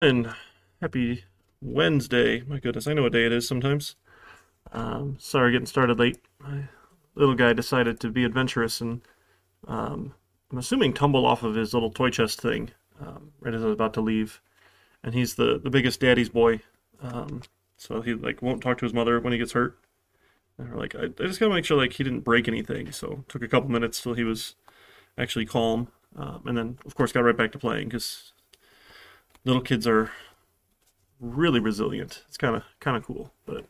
And happy Wednesday. My goodness, I know what day it is sometimes. Sorry getting started late. My little guy decided to be adventurous and I'm assuming tumble off of his little toy chest thing right as I was about to leave. And he's the biggest daddy's boy. So he like won't talk to his mother when he gets hurt. And we're like, I just gotta make sure like he didn't break anything. So it took a couple minutes till he was actually calm. And then of course got right back to playing because little kids are really resilient. It's kind of cool. But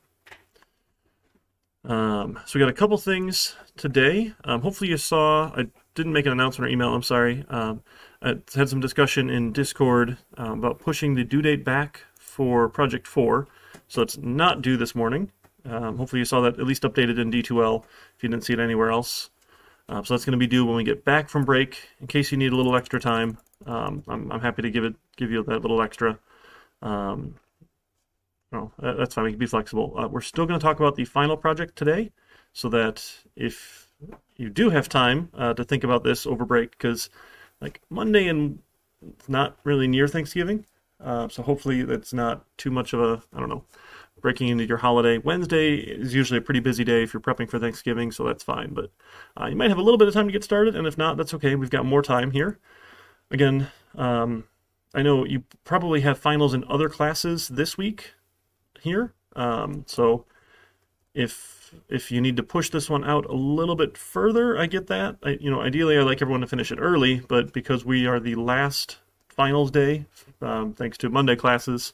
so we got a couple things today. Hopefully you saw. I didn't make an announcement or email. I'm sorry. I had some discussion in Discord about pushing the due date back for Project 4, so it's not due this morning. Hopefully you saw that at least updated in D2L if you didn't see it anywhere else. So that's going to be due when we get back from break. In case you need a little extra time, I'm happy to give you that little extra. Oh, that's fine. We can be flexible. We're still going to talk about the final project today, so that if you do have time to think about this over break, because like Monday and it's not really near Thanksgiving, so hopefully that's not too much of a, I don't know, breaking into your holiday. Wednesday is usually a pretty busy day if you're prepping for Thanksgiving, so that's fine. But you might have a little bit of time to get started, and if not, that's okay. We've got more time here. Again, I know you probably have finals in other classes this week here. So if you need to push this one out a little bit further, I get that. Ideally I like everyone to finish it early, but because we are the last finals day, thanks to Monday classes,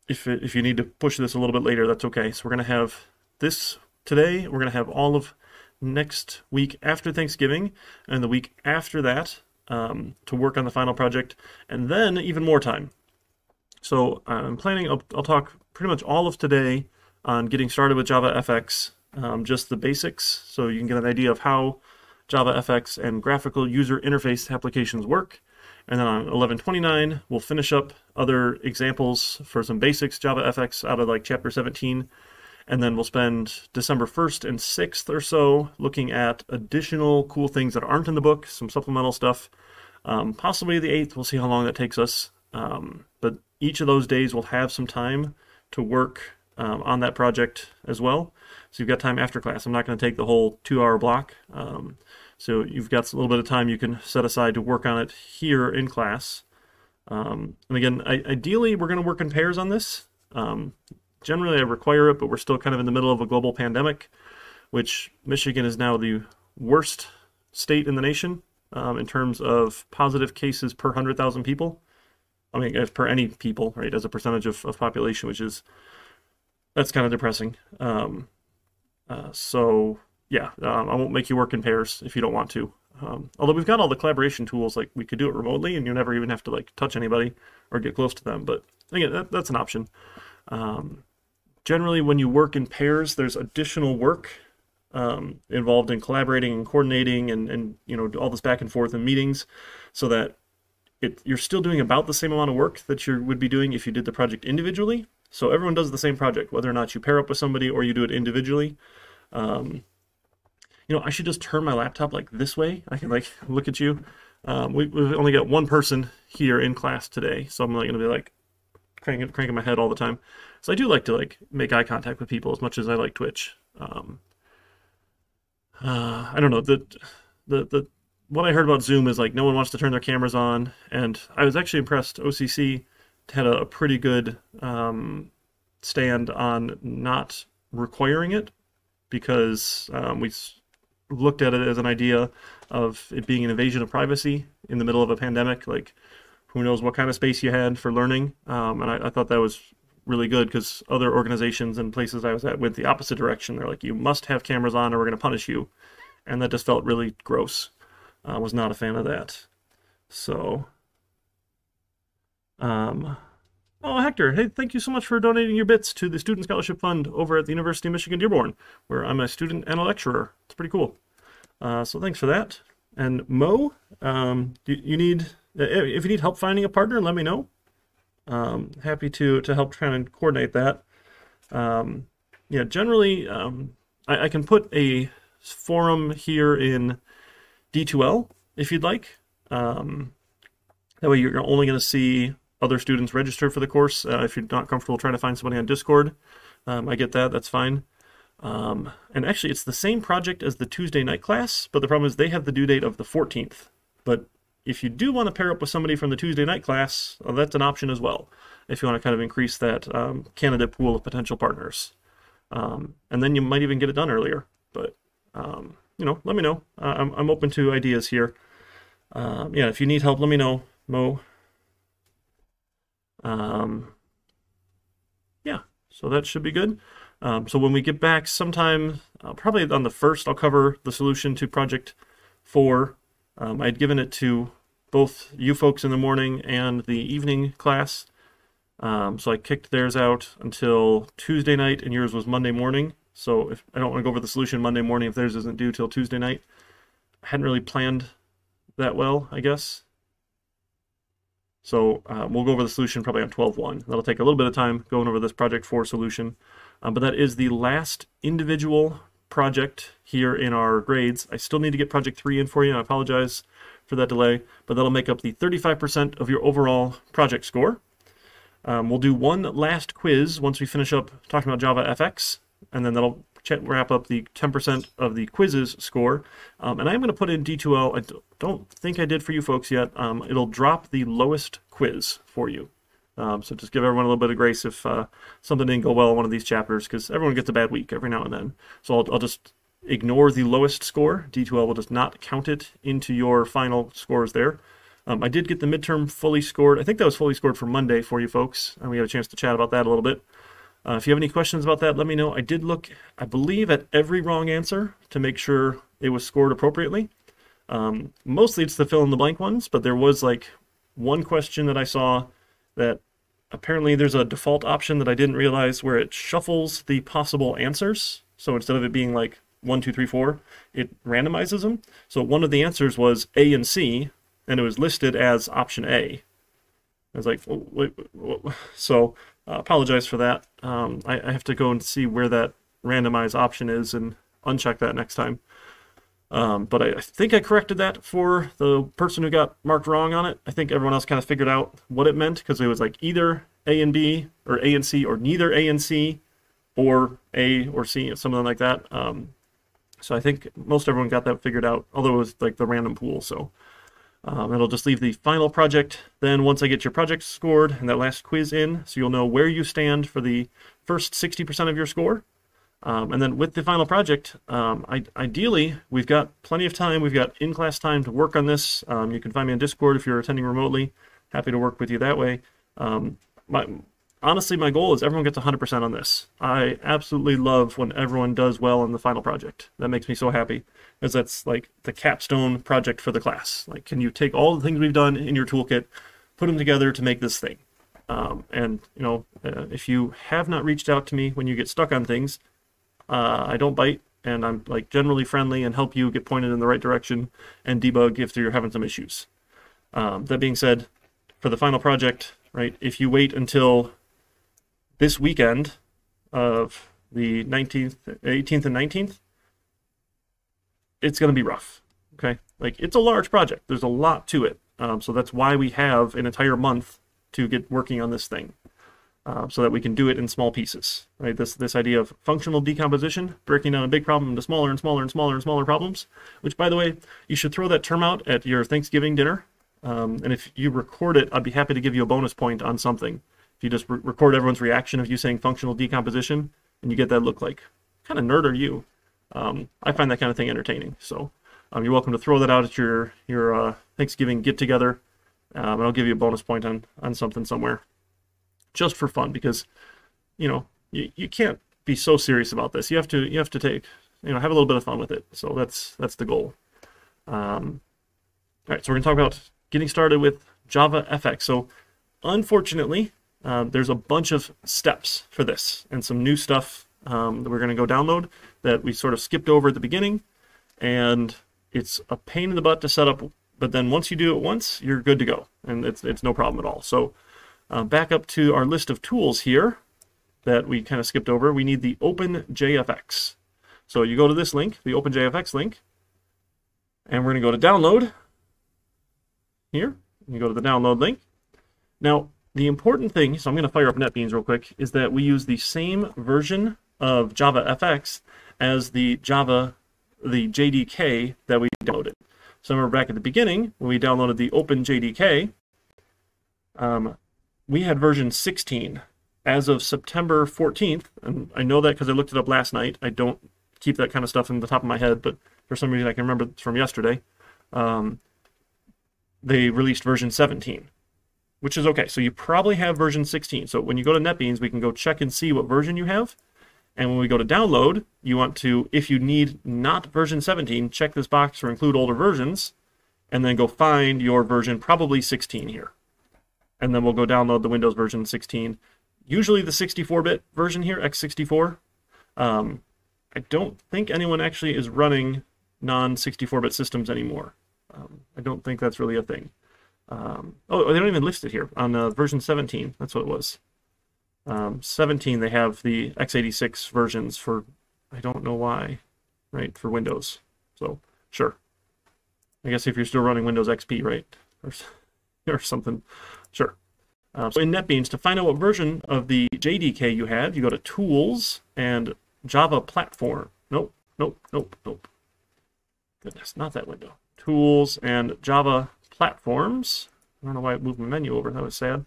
if you need to push this a little bit later, that's okay. So we're going to have this today. We're going to have all of next week after Thanksgiving and the week after that to work on the final project, and then even more time. So I'm planning, I'll talk pretty much all of today on getting started with JavaFX, just the basics, so you can get an idea of how JavaFX and graphical user interface applications work. And then on 11:29, we'll finish up other examples for some basics JavaFX out of like chapter 17. And then we'll spend December 1st and 6th or so looking at additional cool things that aren't in the book, some supplemental stuff. Possibly the 8th, we'll see how long that takes us. But each of those days will have some time to work on that project as well. So you've got time after class. I'm not going to take the whole 2-hour block. So you've got a little bit of time you can set aside to work on it here in class. And again, ideally, we're going to work in pairs on this. Generally, I require it, but we're still kind of in the middle of a global pandemic, which Michigan is now the worst state in the nation in terms of positive cases per 100,000 people. I mean, as per any people, right, as a percentage of population, that's kind of depressing. So yeah, I won't make you work in pairs if you don't want to. Although we've got all the collaboration tools, like we could do it remotely and you never even have to like touch anybody or get close to them. But again, that's an option. Generally, when you work in pairs, there's additional work involved in collaborating and coordinating and all this back and forth in meetings, so that you're still doing about the same amount of work that you would be doing if you did the project individually. So everyone does the same project, whether or not you pair up with somebody or you do it individually. I should just turn my laptop like this way. I can like look at you. We've only got one person here in class today, so I'm not going to be like cranking my head all the time. So I do like to like make eye contact with people as much as I like Twitch. I don't know, the what I heard about Zoom is like no one wants to turn their cameras on, and I was actually impressed. OCC had a pretty good stand on not requiring it, because we looked at it as an idea of it being an invasion of privacy in the middle of a pandemic. Like, who knows what kind of space you had for learning, and I thought that was really good, because other organizations and places I was at went the opposite direction. They're like, you must have cameras on or we're going to punish you, and that just felt really gross. I was not a fan of that. So, oh, Hector, hey, thank you so much for donating your bits to the Student Scholarship Fund over at the University of Michigan Dearborn, where I'm a student and a lecturer. It's pretty cool. So thanks for that. And Mo, if you need help finding a partner, let me know. Happy to help try and coordinate that. Yeah, generally, I can put a forum here in D2L if you'd like. That way you're only going to see other students register for the course. If you're not comfortable trying to find somebody on Discord, I get that. That's fine. And actually, it's the same project as the Tuesday night class, but the problem is they have the due date of the 14th. But if you do want to pair up with somebody from the Tuesday night class, that's an option as well, if you want to kind of increase that candidate pool of potential partners. And then you might even get it done earlier. But, you know, let me know. I'm open to ideas here. Yeah, if you need help, let me know, Mo. Yeah, so that should be good. So when we get back sometime, probably on the 1st, I'll cover the solution to Project 4. I'd given it to both you folks in the morning and the evening class. So I kicked theirs out until Tuesday night, and yours was Monday morning. So if I don't want to go over the solution Monday morning if theirs isn't due till Tuesday night. I hadn't really planned that well, I guess. So we'll go over the solution probably on 12.1. That'll take a little bit of time going over this Project 4 solution. But that is the last individual project here in our grades. I still need to get Project 3 in for you. I apologize for that delay, but that'll make up the 35% of your overall project score. We'll do one last quiz once we finish up talking about JavaFX, and then that'll wrap up the 10% of the quizzes score. And I'm going to put in D2L. I don't think I did for you folks yet. It'll drop the lowest quiz for you. So just give everyone a little bit of grace if something didn't go well in one of these chapters, because everyone gets a bad week every now and then. So I'll just ignore the lowest score. D2L will just not count it into your final scores there. I did get the midterm fully scored. I think that was fully scored for Monday for you folks, and we had a chance to chat about that a little bit. If you have any questions about that, let me know. I did look, I believe, at every wrong answer to make sure it was scored appropriately. Mostly it's the fill-in-the-blank ones, but there was like one question that I saw that apparently there's a default option that I didn't realize where it shuffles the possible answers. So instead of it being like 1, 2, 3, 4, it randomizes them. So one of the answers was A and C, and it was listed as option A. I was like, wait. So apologize for that. I have to go and see where that randomized option is and uncheck that next time. But I think I corrected that for the person who got marked wrong on it. I think everyone else kind of figured out what it meant, because it was like either A and B, or A and C, or neither A and C, or A or C, something like that. So I think most everyone got that figured out, although it was like the random pool. So it'll just leave the final project then once I get your project scored and that last quiz in, so you'll know where you stand for the first 60% of your score. And then with the final project, ideally, we've got plenty of time. We've got in-class time to work on this. You can find me on Discord if you're attending remotely. Happy to work with you that way. Honestly, my goal is everyone gets 100% on this. I absolutely love when everyone does well on the final project. That makes me so happy, because that's like the capstone project for the class. Like, can you take all the things we've done in your toolkit, put them together to make this thing? And, you know, if you have not reached out to me when you get stuck on things, I don't bite, and I'm like generally friendly and help you get pointed in the right direction and debug if you're having some issues. That being said, for the final project, right, if you wait until this weekend of the 19th, 18th and 19th, it's going to be rough, okay? Like, it's a large project. There's a lot to it. So that's why we have an entire month to get working on this thing. So that we can do it in small pieces, right? This idea of functional decomposition, breaking down a big problem into smaller and smaller and smaller and smaller problems, which, by the way, you should throw that term out at your Thanksgiving dinner. And if you record it, I'd be happy to give you a bonus point on something. If you just record everyone's reaction of you saying functional decomposition, and you get that look like, kind of nerd are you? I find that kind of thing entertaining. So you're welcome to throw that out at your Thanksgiving get-together, and I'll give you a bonus point on something somewhere. Just for fun, because, you know, you can't be so serious about this. You have to take, you know, have a little bit of fun with it. So that's the goal. All right, so we're gonna talk about getting started with JavaFX. So unfortunately, there's a bunch of steps for this and some new stuff that we're gonna go download that we sort of skipped over at the beginning, and it's a pain in the butt to set up. But then once you do it once, you're good to go, and it's no problem at all. So. Back up to our list of tools here that we kind of skipped over. We need the OpenJFX. So you go to this link, the OpenJFX link, and we're going to go to download here. You go to the download link. Now, the important thing, so I'm going to fire up NetBeans real quick, is that we use the same version of JavaFX as the JDK that we downloaded. So remember back at the beginning, when we downloaded the Open JDK, we had version 16 as of September 14th, and I know that because I looked it up last night. I don't keep that kind of stuff in the top of my head, but for some reason I can remember it's from yesterday. They released version 17, which is okay. So you probably have version 16. So when you go to NetBeans, we can go check and see what version you have. And when we go to download, you want to, if you need not version 17, check this box for include older versions, and then go find your version, probably 16 here. And then we'll go download the Windows version 16. Usually the 64-bit version here, x64. I don't think anyone actually is running non-64-bit systems anymore. I don't think that's really a thing. Oh, they don't even list it here on version 17. That's what it was. 17, they have the x86 versions for, I don't know why, right, for Windows. So, sure. I guess if you're still running Windows XP, right, or something, sure. So in NetBeans, to find out what version of the JDK you have, you go to Tools and Java Platform. Nope. Goodness, not that window. Tools and Java Platforms. I don't know why it moved my menu over. That was sad.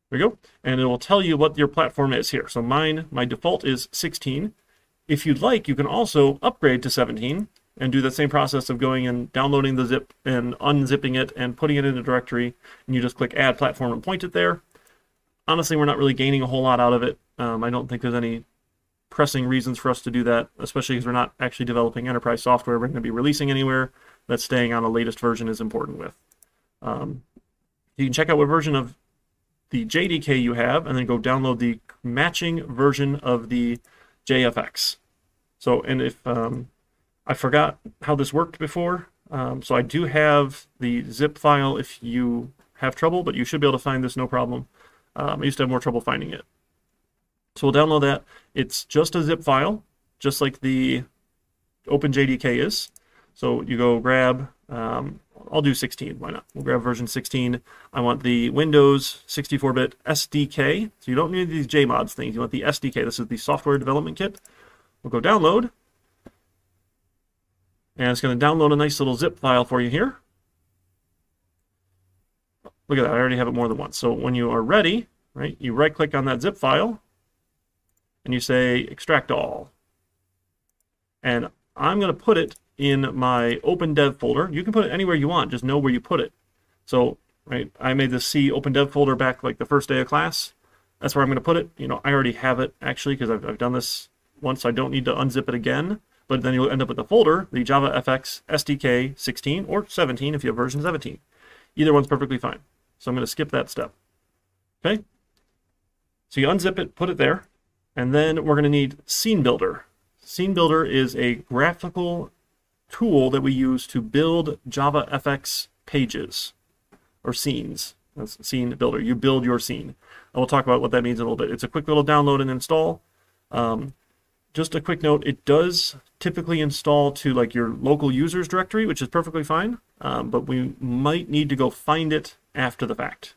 There we go. And it will tell you what your platform is here. So my default is 16. If you'd like, you can also upgrade to 17 and do the same process of going and downloading the zip and unzipping it and putting it in a directory. And you just click Add Platform and point it there. Honestly, we're not really gaining a whole lot out of it. I don't think there's any pressing reasons for us to do that, especially because we're not actually developing enterprise software we're going to be releasing anywhere. That staying on the latest version is important with. You can check out what version of the JDK you have, and then go download the matching version of the JFX. So, and if I forgot how this worked before, so I do have the zip file if you have trouble, but you should be able to find this no problem. I used to have more trouble finding it. So we'll download that. It's just a zip file, just like the Open JDK is. So you go grab, I'll do 16, why not? We'll grab version 16. I want the Windows 64-bit SDK. So you don't need these JMods things. You want the SDK. This is the Software Development Kit. We'll go download. And it's going to download a nice little zip file for you here. Look at that. I already have it more than once. So when you are ready, right, you right-click on that zip file, and you say Extract All. And I'm going to put it in my Open Dev folder. You can put it anywhere you want, just know where you put it. So, right, I made this C Open Dev folder back like the first day of class. That's where I'm going to put it. You know, I already have it actually because I've done this once, so I don't need to unzip it again. But then you'll end up with the folder, the JavaFX SDK 16 or 17 if you have version 17. Either one's perfectly fine. So I'm going to skip that step. Okay? So you unzip it, put it there, and then we're going to need Scene Builder. Scene Builder is a graphical tool that we use to build JavaFX pages or scenes. That's Scene Builder. You build your scene. And we'll talk about what that means in a little bit. It's a quick little download and install. Just a quick note, it does typically install to like your local users directory, which is perfectly fine, but we might need to go find it after the fact.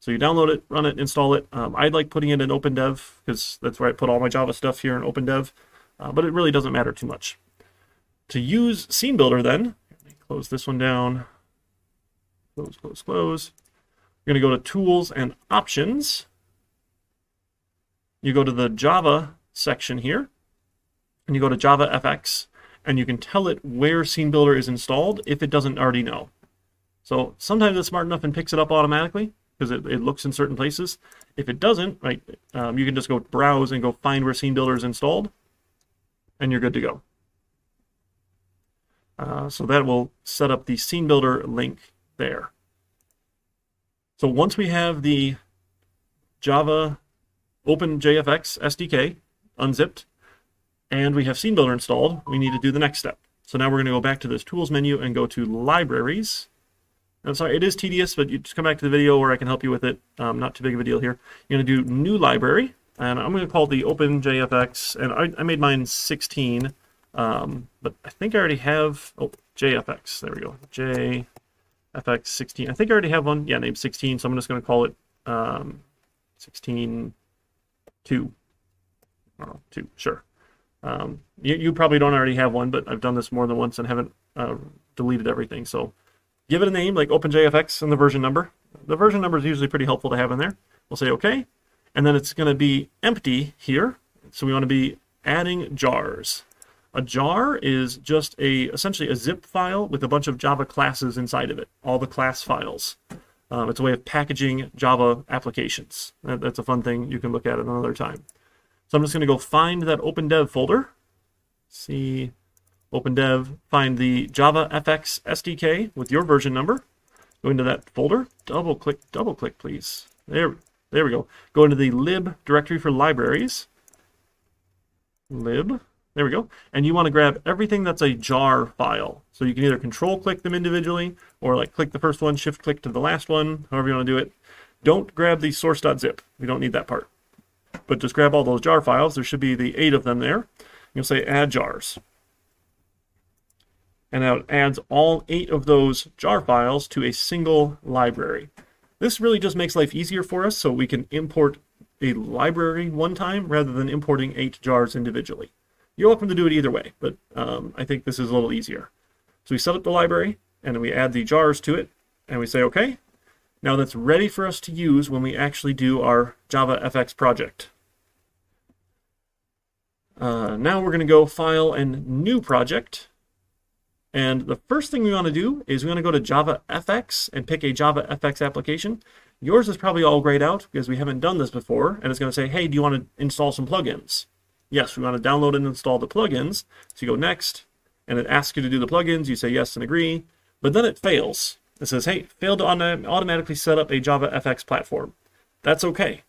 So you download it, run it, install it. I like putting it in OpenDev because that's where I put all my Java stuff here in OpenDev, but it really doesn't matter too much. To use Scene Builder then, let me close this one down, close. We're going to go to Tools and Options. You go to the Java section here, and you go to JavaFX, and you can tell it where Scene Builder is installed if it doesn't already know. So sometimes it's smart enough and picks it up automatically because it looks in certain places. If it doesn't, right, you can just go browse and go find where Scene Builder is installed, and you're good to go. So that will set up the Scene Builder link there. So once we have the Java Open JFX SDK unzipped, and we have Scene Builder installed, we need to do the next step. So now we're going to go back to this Tools menu and go to Libraries. I'm sorry, it is tedious, but you just come back to the video where I can help you with it. Not too big of a deal here. You're going to do New Library, and I'm going to call it the Open JFX, and I made mine 16, but I think I already have, JFX, there we go, JFX 16. I think I already have one, yeah, named 16, so I'm just going to call it 16.2. Oh, 2, sure. You probably don't already have one, but I've done this more than once and haven't deleted everything. So give it a name like OpenJFX and the version number. The version number is usually pretty helpful to have in there. We'll say OK. And then it's going to be empty here. So we want to be adding jars. A jar is just essentially a zip file with a bunch of Java classes inside of it, all the class files. It's a way of packaging Java applications. That's a fun thing you can look at another time. So I'm just going to go find that OpenDev folder. See OpenDev, find the JavaFX SDK with your version number. Go into that folder, double click, please. There we go. Go into the lib directory for libraries. Lib. There we go. And you want to grab everything that's a jar file. So you can either control click them individually or like click the first one, shift click to the last one, however you want to do it. Don't grab the source.zip. We don't need that part. But just grab all those jar files. There should be the 8 of them there. You'll say add jars. And now it adds all 8 of those jar files to a single library. This really just makes life easier for us so we can import a library one time rather than importing 8 jars individually. You're welcome to do it either way, but I think this is a little easier. So we set up the library, and then we add the jars to it, and we say OK. Now that's ready for us to use when we actually do our JavaFX project. Now we're going to go File and New Project. And the first thing we want to do is we want to go to JavaFX and pick a JavaFX application. Yours is probably all grayed out because we haven't done this before, and it's going to say, hey, do you want to install some plugins? Yes, we want to download and install the plugins. So you go next, and it asks you to do the plugins. You say yes and agree, but then it fails. It says, hey, failed to automatically set up a JavaFX platform. That's okay,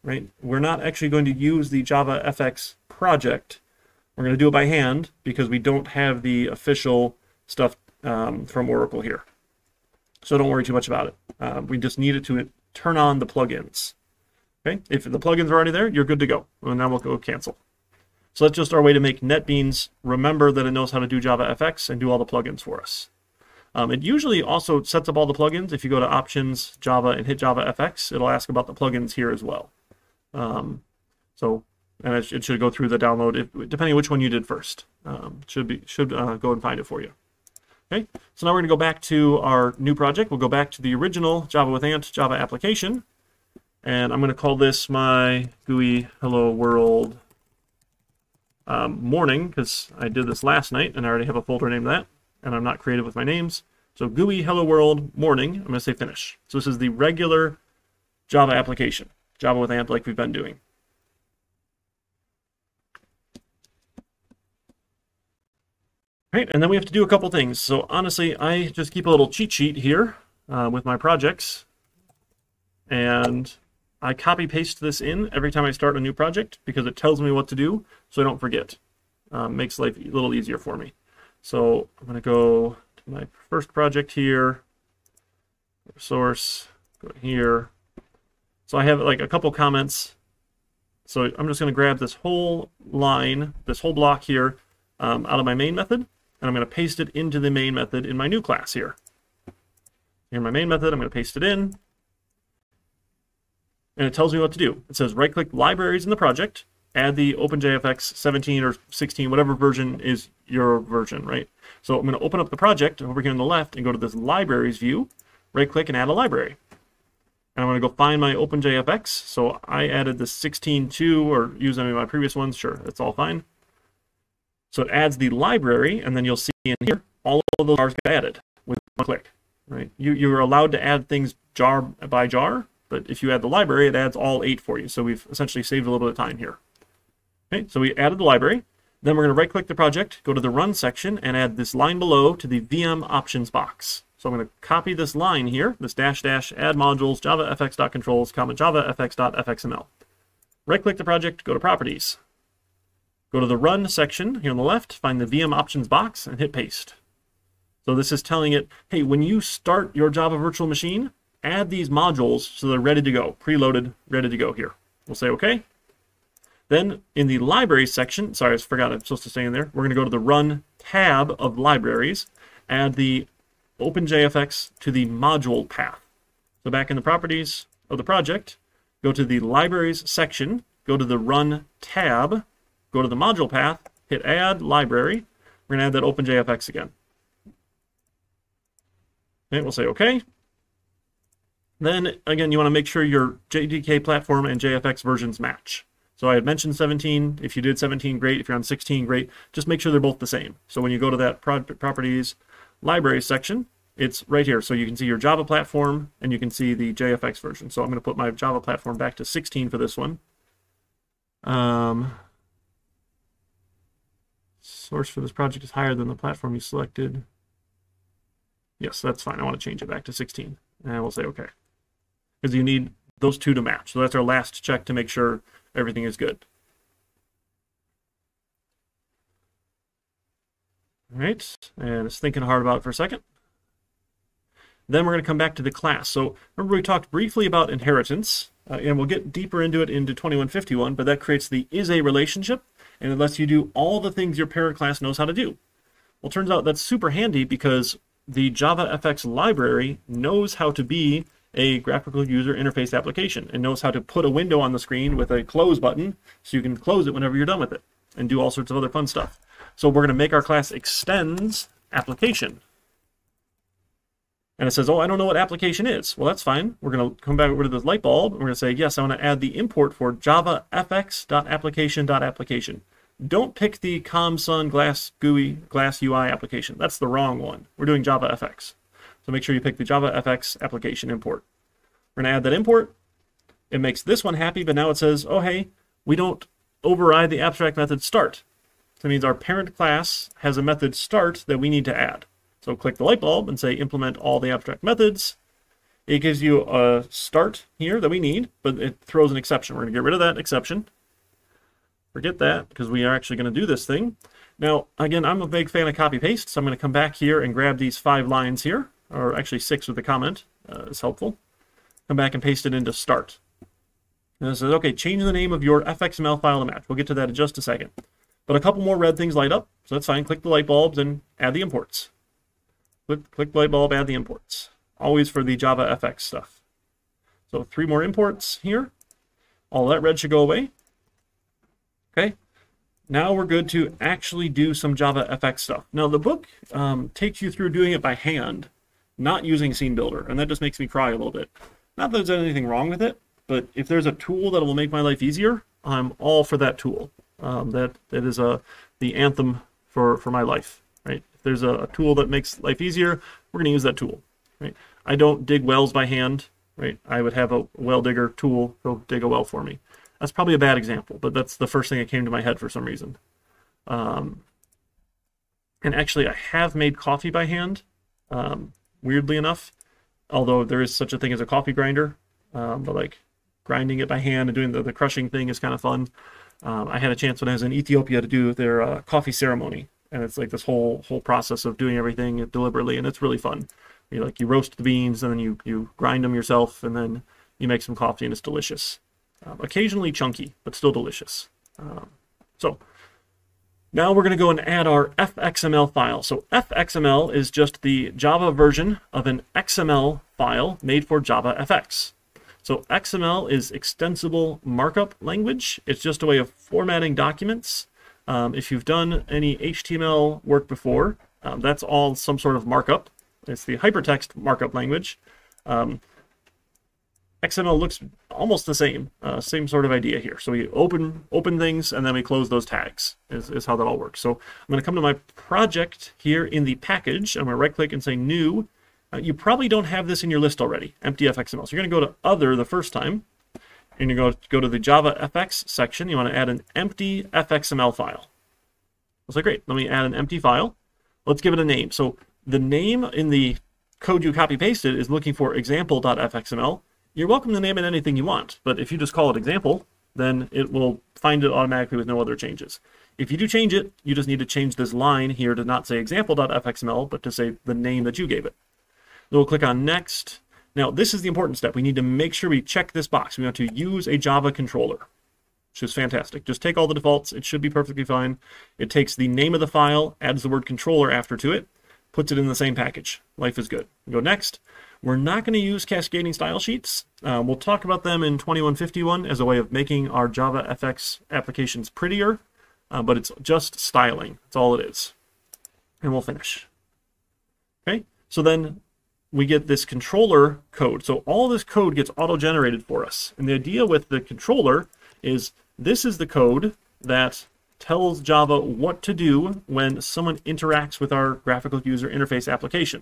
right? We're not actually going to use the JavaFX project. We're going to do it by hand because we don't have the official stuff from Oracle here. So don't worry too much about it. We just need it to turn on the plugins. Okay, if the plugins are already there, you're good to go. Well, now we'll go cancel. So that's just our way to make NetBeans remember that it knows how to do JavaFX and do all the plugins for us. It usually also sets up all the plugins. If you go to Options, Java, and hit JavaFX, it'll ask about the plugins here as well. And it should go through the download, depending on which one you did first. Should go and find it for you. Okay, so now we're going to go back to our new project. We'll go back to the original Java with Ant Java application. And I'm going to call this my GUI Hello World morning, because I did this last night and I already have a folder named that, and I'm not creative with my names. So GUI Hello World morning, I'm going to say finish. So this is the regular Java application, Java with Ant like we've been doing. Right, and then we have to do a couple things. So honestly, I just keep a little cheat sheet here with my projects, and I copy paste this in every time I start a new project because it tells me what to do so I don't forget. Makes life a little easier for me. So I'm going to go to my first project here, source, go here. So I have like a couple comments. So I'm just going to grab this whole line, this whole block here out of my main method, and I'm going to paste it into the main method in my new class here. Here's my main method. I'm going to paste it in. And it tells me what to do. It says right-click libraries in the project, add the OpenJFX 17 or 16, whatever version is your version, right? So I'm going to open up the project over here on the left and go to this libraries view, right-click and add a library. And I'm going to go find my OpenJFX. So I added the 16.2 or use any of my previous ones. Sure, that's all fine. So it adds the library, and then you'll see in here all of those jars get added with one click, right? You're allowed to add things jar by jar, but if you add the library, it adds all 8 for you. So we've essentially saved a little bit of time here. Okay, so we added the library. Then we're going to right-click the project, go to the Run section, and add this line below to the VM options box. So I'm going to copy this line here, this dash dash add modules javafx.controls, javafx.fxml. Right-click the project, go to Properties. Go to the Run section here on the left, find the VM options box, and hit Paste. So this is telling it, hey, when you start your Java virtual machine, add these modules so they're ready to go, preloaded, ready to go here. We'll say OK. Then in the Libraries section, sorry, I forgot I'm supposed to stay in there, we're going to go to the Run tab of Libraries, add the OpenJFX to the module path. So back in the Properties, of the project, go to the Libraries section, go to the Run tab, go to the module path, hit Add Library. We're going to add that OpenJFX again. And we'll say OK. Then, again, you want to make sure your JDK platform and JFX versions match. So I had mentioned 17. If you did 17, great. If you're on 16, great. Just make sure they're both the same. So when you go to that Properties Library section, it's right here. So you can see your Java platform, and you can see the JFX version. So I'm going to put my Java platform back to 16 for this one. Source for this project is higher than the platform you selected. Yes, that's fine. I want to change it back to 16. And we'll say OK. Because you need those two to match. So that's our last check to make sure everything is good. All right, and it's thinking hard about it for a second. Then we're going to come back to the class. So remember we talked briefly about inheritance, and we'll get deeper into it into 2151, but that creates the is-a relationship, and it lets you do all the things your parent class knows how to do. Well, it turns out that's super handy because the JavaFX library knows how to be a graphical user interface application and knows how to put a window on the screen with a close button so you can close it whenever you're done with it and do all sorts of other fun stuff. So we're going to make our class extends application. And it says, oh, I don't know what application is. Well, that's fine. We're going to come back over to this light bulb. And we're going to say, yes, I want to add the import for JavaFX.application.application. Don't pick the ComSun Glass GUI Glass UI application. That's the wrong one. We're doing JavaFX. So make sure you pick the JavaFX application import. We're going to add that import. It makes this one happy, but now it says, oh, hey, we don't override the abstract method start. So that means our parent class has a method start that we need to add. So click the light bulb and say implement all the abstract methods. It gives you a start here that we need, but it throws an exception. We're going to get rid of that exception. Forget that because we are actually going to do this thing. Now, again, I'm a big fan of copy paste, so I'm going to come back here and grab these 5 lines here, or actually 6 with the comment. It's helpful. Come back and paste it into start. And it says, okay, change the name of your Fxml file to match. We'll get to that in just a second. But a couple more red things light up, so that's fine. Click the light bulbs and add the imports. Click the light bulb, add the imports. Always for the JavaFX stuff. So 3 more imports here. All that red should go away. Okay. Now we're good to actually do some JavaFX stuff. Now the book takes you through doing it by hand, not using Scene Builder, and that just makes me cry a little bit. Not that there's anything wrong with it, but if there's a tool that will make my life easier, I'm all for that tool. That is the anthem for my life, right? If there's a tool that makes life easier, we're going to use that tool, right? I don't dig wells by hand, right? I would have a well digger tool go dig a well for me. That's probably a bad example, but that's the first thing that came to my head for some reason. And actually, I have made coffee by hand, weirdly enough, although there is such a thing as a coffee grinder, but like grinding it by hand and doing the crushing thing is kind of fun. I had a chance when I was in Ethiopia to do their coffee ceremony, and it's like this whole process of doing everything deliberately, and it's really fun. You roast the beans, and then you grind them yourself, and then you make some coffee, and it's delicious. Occasionally chunky, but still delicious. So now we're going to go and add our Fxml file. So Fxml is just the Java version of an XML file made for JavaFX. So XML is extensible markup language. It's just a way of formatting documents. If you've done any HTML work before, that's all some sort of markup. It's the hypertext markup language. XML looks almost the same same sort of idea here. So we open things and then we close those tags is how that all works. So I'm going to come to my project here in the package. I'm going to right click and say new. You probably don't have this in your list already, empty Fxml. So you're going to go to other the first time and you're going to go to the JavaFX section. You want to add an empty Fxml file. I'll say great, let me add an empty file. Let's give it a name. So the name in the code you copy pasted is looking for example.fxml. You're welcome to name it anything you want, but if you just call it example, then it will find it automatically with no other changes. If you do change it, you just need to change this line here to not say example.fxml, but to say the name that you gave it. So we'll click on next. Now, this is the important step. We need to make sure we check this box. We want to use a Java controller, which is fantastic. Just take all the defaults. It should be perfectly fine. It takes the name of the file, adds the word controller after to it. puts it in the same package. Life is good. We go next. We're not going to use cascading style sheets. We'll talk about them in 2151 as a way of making our JavaFX applications prettier, but it's just styling. That's all it is. And we'll finish. Okay, so then we get this controller code. So all this code gets auto-generated for us. And the idea with the controller is this is the code that tells Java what to do when someone interacts with our graphical user interface application.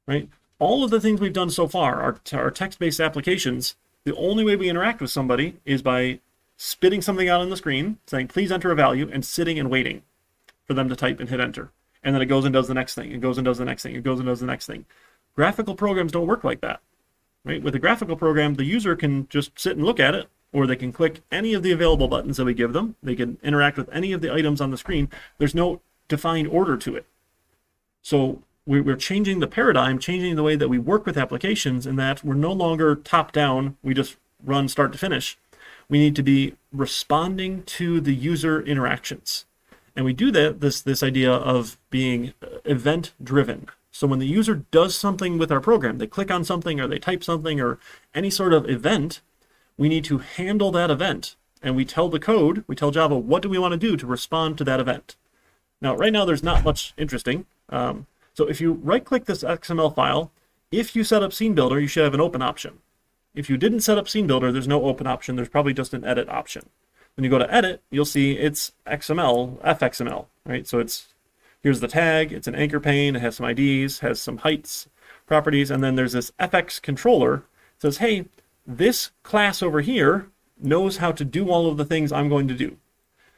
Right? All of the things we've done so far, our text-based applications, the only way we interact with somebody is by spitting something out on the screen, saying, please enter a value, and sitting and waiting for them to type and hit enter. And then it goes and does the next thing. It goes and does the next thing. It goes and does the next thing. Graphical programs don't work like that. Right? With a graphical program, the user can just sit and look at it, or they can click any of the available buttons that we give them. They can interact with any of the items on the screen. There's no defined order to it. So we're changing the paradigm, changing the way that we work with applications, in that we're no longer top-down. We just run start to finish. We need to be responding to the user interactions. And we do that, this idea of being event-driven. So when the user does something with our program, they click on something or they type something or any sort of event, we need to handle that event. And we tell the code, we tell Java, what do we want to do to respond to that event? Now, right now, there's not much interesting. So if you right-click this XML file, if you set up Scene Builder, you should have an open option. If you didn't set up Scene Builder, there's no open option. There's probably just an edit option. When you go to edit, you'll see it's XML, Fxml, right? So here's the tag, it's an anchor pane, it has some IDs, has some heights, properties, and then there's this FX controller. It says, hey, this class over here knows how to do all of the things I'm going to do.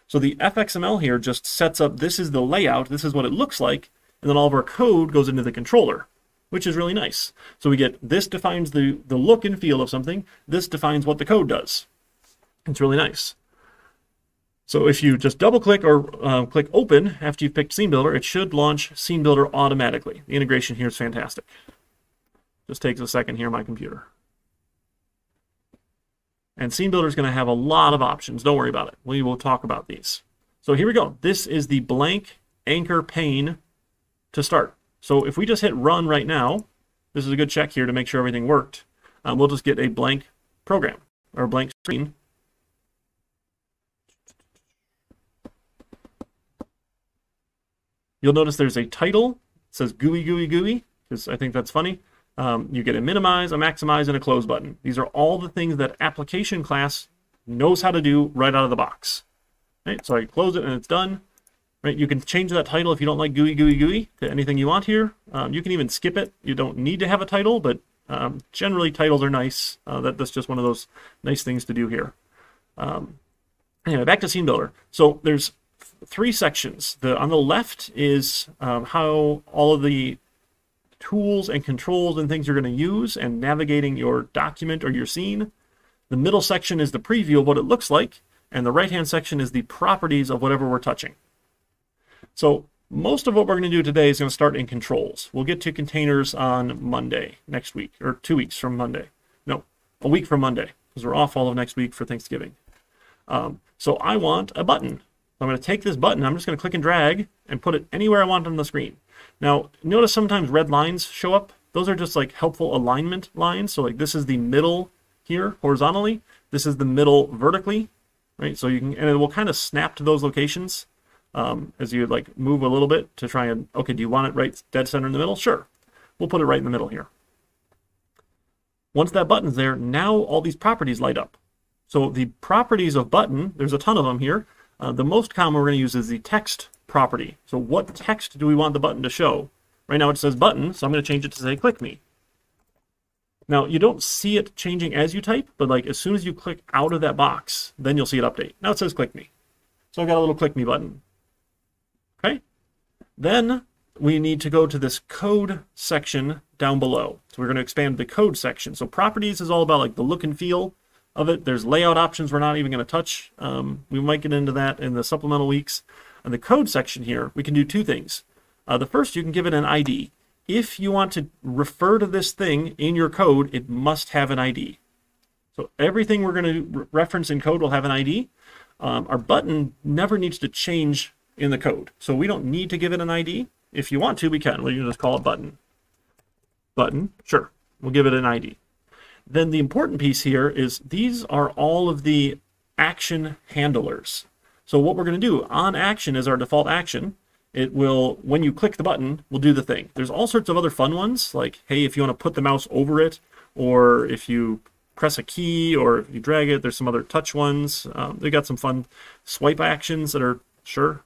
So the Fxml here just sets up, this is the layout, this is what it looks like, and then all of our code goes into the controller, which is really nice. So we get, this defines the look and feel of something, this defines what the code does. It's really nice. So if you just double click or click open after you've picked Scene Builder, it should launch Scene Builder automatically. The integration here is fantastic. Just takes a second here on my computer. And Scene Builder is going to have a lot of options. Don't worry about it. We will talk about these. So here we go. This is the blank anchor pane to start. So if we just hit run right now, this is a good check here to make sure everything worked. We'll just get a blank program or a blank screen. You'll notice there's a title. It says GUI, GUI, GUI, because I think that's funny. You get a minimize, a maximize, and a close button. These are all the things that application class knows how to do right out of the box. Right? So I close it and it's done. Right? You can change that title if you don't like GUI, GUI, GUI to anything you want here. You can even skip it. You don't need to have a title, but generally titles are nice. That's just one of those nice things to do here. Anyway, back to Scene Builder. So there's three sections. On the left is how all of the tools and controls and things you're going to use and navigating your document or your scene. The middle section is the preview of what it looks like, and the right-hand section is the properties of whatever we're touching. So most of what we're going to do today is going to start in controls. We'll get to containers on Monday next week, or 2 weeks from Monday. No, a week from Monday, because we're off all of next week for Thanksgiving. So I want a button. I'm going to take this button, I'm just going to click and drag and put it anywhere I want on the screen. Now, notice sometimes red lines show up. Those are just like helpful alignment lines. So like this is the middle here horizontally. This is the middle vertically, right? So you can, and it will kind of snap to those locations as you like move a little bit to try and, okay, do you want it right dead center in the middle? Sure. We'll put it right in the middle here. Once that button's there, now all these properties light up. So the properties of button, there's a ton of them here. The most common we're going to use is the text property. So what text do we want the button to show? Right now it says button, so I'm going to change it to say click me. Now you don't see it changing as you type, but like as soon as you click out of that box, then you'll see it update. Now it says click me. So I've got a little click me button. Okay. Then we need to go to this code section down below. So we're going to expand the code section. So properties is all about like the look and feel of it. There's layout options we're not even going to touch. We might get into that in the supplemental weeks. In the code section here, we can do two things. The first, you can give it an ID. If you want to refer to this thing in your code, it must have an ID. So everything we're going to reference in code will have an ID. Our button never needs to change in the code. So we don't need to give it an ID. if you want to, we can. We can just call it button. Button, sure. We'll give it an ID. Then the important piece here is these are all of the action handlers. So what we're going to do, on action is our default action. It will, when you click the button, will do the thing. There's all sorts of other fun ones, like, hey, if you want to put the mouse over it, or if you press a key, or if you drag it, there's some other touch ones. They got some fun swipe actions that are, sure.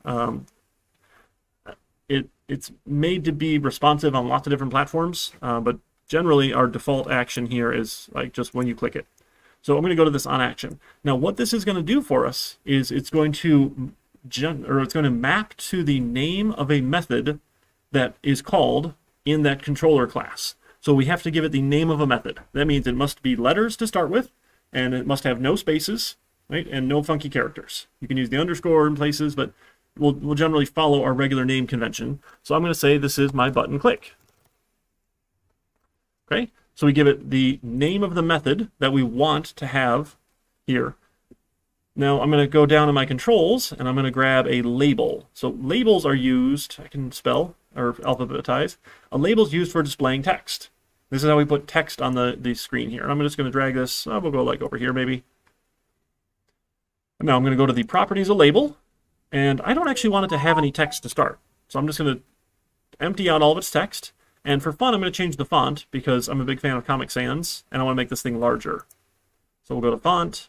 It's made to be responsive on lots of different platforms, but generally our default action here is like just when you click it. So I'm going to go to this on action. Now what this is going to do for us is it's going to map to the name of a method that is called in that controller class. So we have to give it the name of a method. That means it must be letters to start with, and it must have no spaces, right, and no funky characters. You can use the underscore in places, but we'll generally follow our regular name convention. So I'm going to say this is my button click. Okay, so we give it the name of the method that we want to have here. Now I'm going to go down in my controls and I'm going to grab a label. So labels are used, I can spell or alphabetize. A label is used for displaying text. This is how we put text on the screen here. And I'm just going to drag this, we'll go like over here maybe. And now I'm going to go to the properties of label, and I don't actually want it to have any text to start. So I'm just going to empty out all of its text. And for fun, I'm going to change the font because I'm a big fan of Comic Sans, and I want to make this thing larger. So we'll go to font.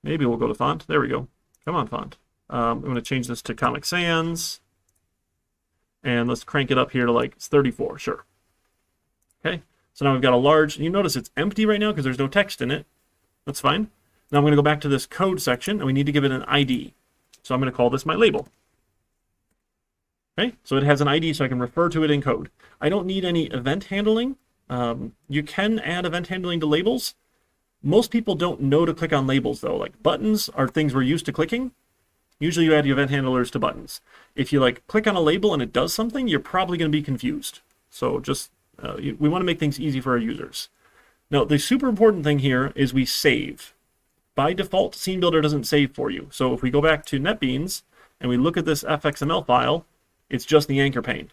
Maybe we'll go to font. There we go. Come on, font. I'm going to change this to Comic Sans. And let's crank it up here to like 34, sure. Okay, so now we've got a large, you notice it's empty right now because there's no text in it. That's fine. Now I'm going to go back to this code section, and we need to give it an ID. So I'm going to call this my label. Okay, so it has an ID so I can refer to it in code. I don't need any event handling. You can add event handling to labels. Most people don't know to click on labels though. Like buttons are things we're used to clicking. Usually you add your event handlers to buttons. If you like click on a label and it does something, you're probably going to be confused. So just, we want to make things easy for our users. Now the super important thing here is we save. By default, Scene Builder doesn't save for you. So if we go back to NetBeans and we look at this Fxml file, it's just the anchor pane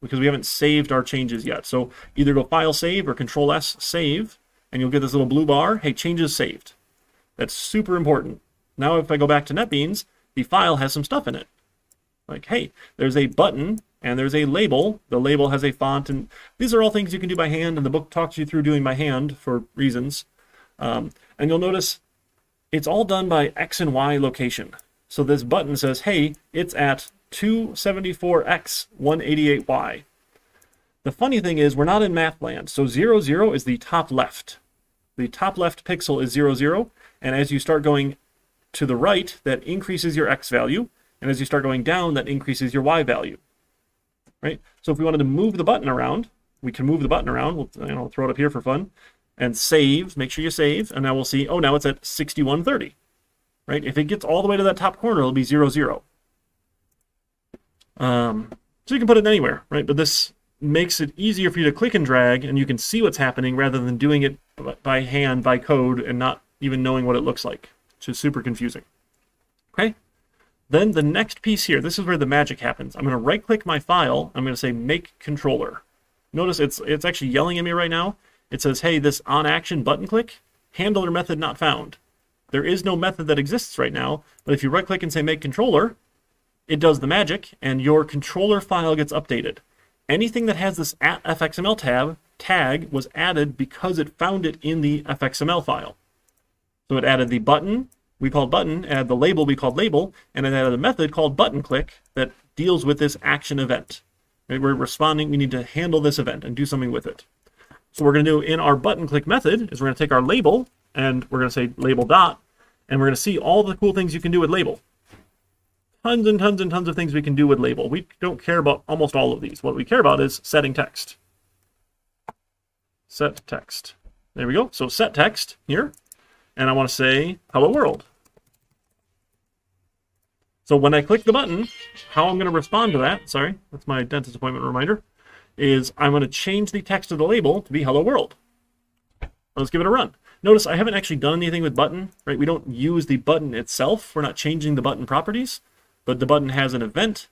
because we haven't saved our changes yet. So either go File Save or Control-S Save, and you'll get this little blue bar, hey, changes saved. That's super important. Now if I go back to NetBeans, the file has some stuff in it. Like, hey, there's a button and there's a label. The label has a font, and these are all things you can do by hand, and the book talks you through doing by hand for reasons. And you'll notice it's all done by X and Y location. So this button says, hey, it's at 274x188y. The funny thing is we're not in math land. So 0, 0 is the top left. The top left pixel is 0, 0. And as you start going to the right, that increases your x value. And as you start going down, that increases your y value. Right? So if we wanted to move the button around, we can move the button around. We'll throw it up here for fun. And save. Make sure you save. And now we'll see, oh, now it's at 6130. Right? If it gets all the way to that top corner, it'll be 0, 0. So you can put it anywhere, right? But this makes it easier for you to click and drag, and you can see what's happening rather than doing it by hand, by code, and not even knowing what it looks like, which is super confusing. Okay? Then the next piece here, this is where the magic happens. I'm going to right-click my file. I'm going to say Make Controller. Notice it's actually yelling at me right now. It says, hey, this on-action button click, handler method not found. There is no method that exists right now, but if you right-click and say Make Controller, it does the magic, and your controller file gets updated. Anything that has this @fxml tag was added because it found it in the fxml file. So it added the button, we called button, added the label, we called label, and it added a method called button click that deals with this action event. Right? We're responding, we need to handle this event and do something with it. So what we're going to do in our button click method is we're going to take our label, and we're going to say label dot, and we're going to see all the cool things you can do with label. Tons and tons and tons of things we can do with label. We don't care about almost all of these. What we care about is setting text. Set text. There we go. So set text here. And I want to say hello world. So when I click the button, how I'm going to respond to that, sorry, that's my dentist appointment reminder, is I'm going to change the text of the label to be hello world. Let's give it a run. Notice I haven't actually done anything with button, right? We don't use the button itself. We're not changing the button properties. but the button has an event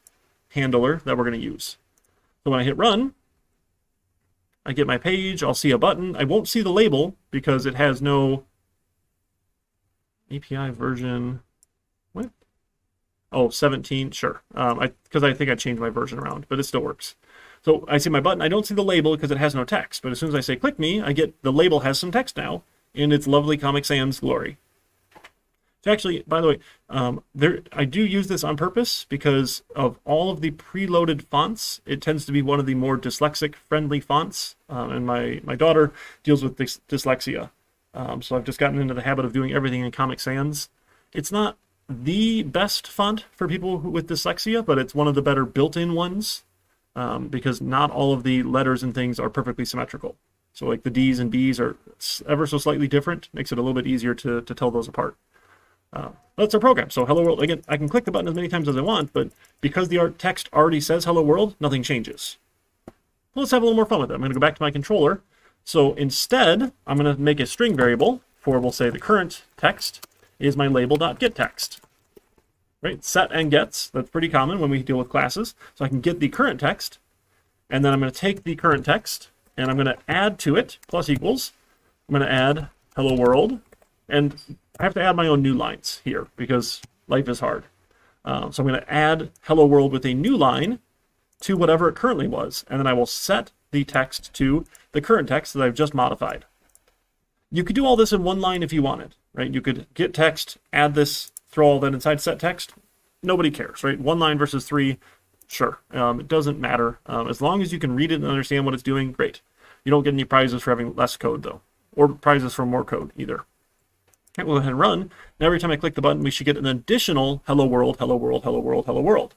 handler that we're going to use. So when I hit run, I get my page, I'll see a button. I won't see the label because it has no API version. What? Oh, 17, sure. Because I think I changed my version around, but it still works. So I see my button. I don't see the label because it has no text. But as soon as I say click me, I get the label has some text now in its lovely Comic Sans glory. So actually, by the way, I do use this on purpose because of all of the preloaded fonts. It tends to be one of the more dyslexic-friendly fonts. And my daughter deals with dyslexia. So I've just gotten into the habit of doing everything in Comic Sans. It's not the best font for people with dyslexia, but it's one of the better built-in ones. Because not all of the letters and things are perfectly symmetrical. So like the D's and B's are ever so slightly different, makes it a little bit easier to tell those apart. That's our program. So hello world, again, I can click the button as many times as I want, but because the text already says hello world, nothing changes. Let's have a little more fun with it. I'm going to go back to my controller. So instead, I'm going to make a string variable for, we'll say the current text is my label.getText. Right, set and gets, that's pretty common when we deal with classes. So I can get the current text, and then I'm going to take the current text, and I'm going to add to it, plus equals. I'm going to add hello world, and I have to add my own new lines here, because life is hard. So I'm going to add hello world with a new line to whatever it currently was, and then I will set the text to the current text that I've just modified. You could do all this in one line if you wanted, right? You could get text, add this, throw all that inside set text. Nobody cares, right? One line versus three, sure. It doesn't matter. As long as you can read it and understand what it's doing, great. You don't get any prizes for having less code, though. Or prizes for more code, either. Okay, we'll go ahead and run. Now every time I click the button, we should get an additional hello world, hello world, hello world, hello world.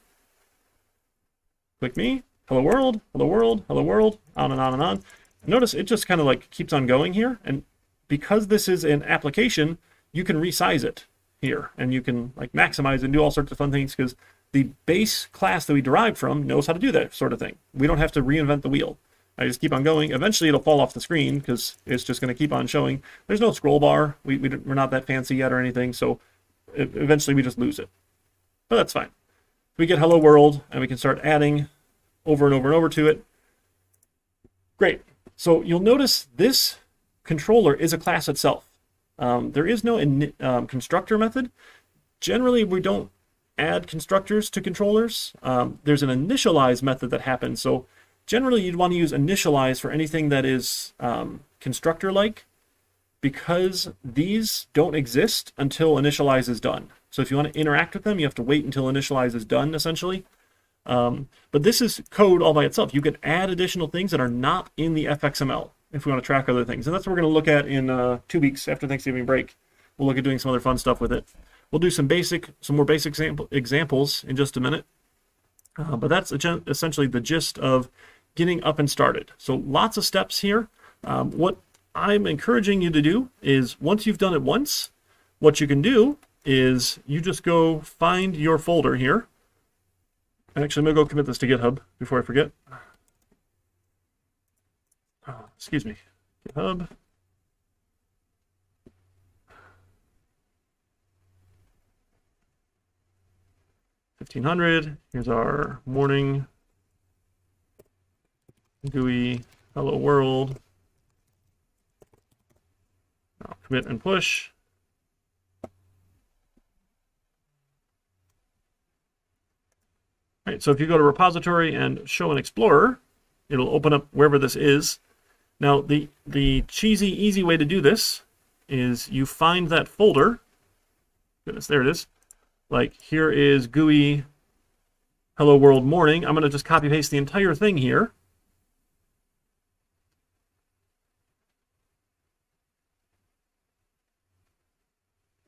Click me, hello world, hello world, hello world, on and on and on. Notice it just kind of like keeps on going here. And because this is an application, you can resize it here, and you can like maximize and do all sorts of fun things because the base class that we derived from knows how to do that sort of thing. We don't have to reinvent the wheel. I just keep on going. Eventually it'll fall off the screen because it's just going to keep on showing. There's no scroll bar. We're not that fancy yet or anything, so eventually we just lose it. But that's fine. We get hello world, and we can start adding over and over and over to it. Great. So you'll notice this controller is a class itself. There is no constructor method. Generally, we don't add constructors to controllers. There's an initialize method that happens. So generally, you'd want to use initialize for anything that is constructor-like, because these don't exist until initialize is done. So if you want to interact with them, you have to wait until initialize is done, essentially. But this is code all by itself. You can add additional things that are not in the Fxml if we want to track other things. And that's what we're going to look at in 2 weeks after Thanksgiving break. We'll look at doing some other fun stuff with it. We'll do some more basic examples in just a minute. But that's essentially the gist of getting up and started. So lots of steps here. What I'm encouraging you to do is once you've done it once, what you can do is you just go find your folder here. Actually, I'm going to go commit this to GitHub before I forget. Excuse me, GitHub. $1,500. Here's our morning GUI hello world. Now commit and push. All right, so if you go to repository and show an explorer, it'll open up wherever this is. Now, the cheesy, easy way to do this is you find that folder. Goodness, there it is. Like, here is GUI hello world morning. I'm going to just copy paste the entire thing here.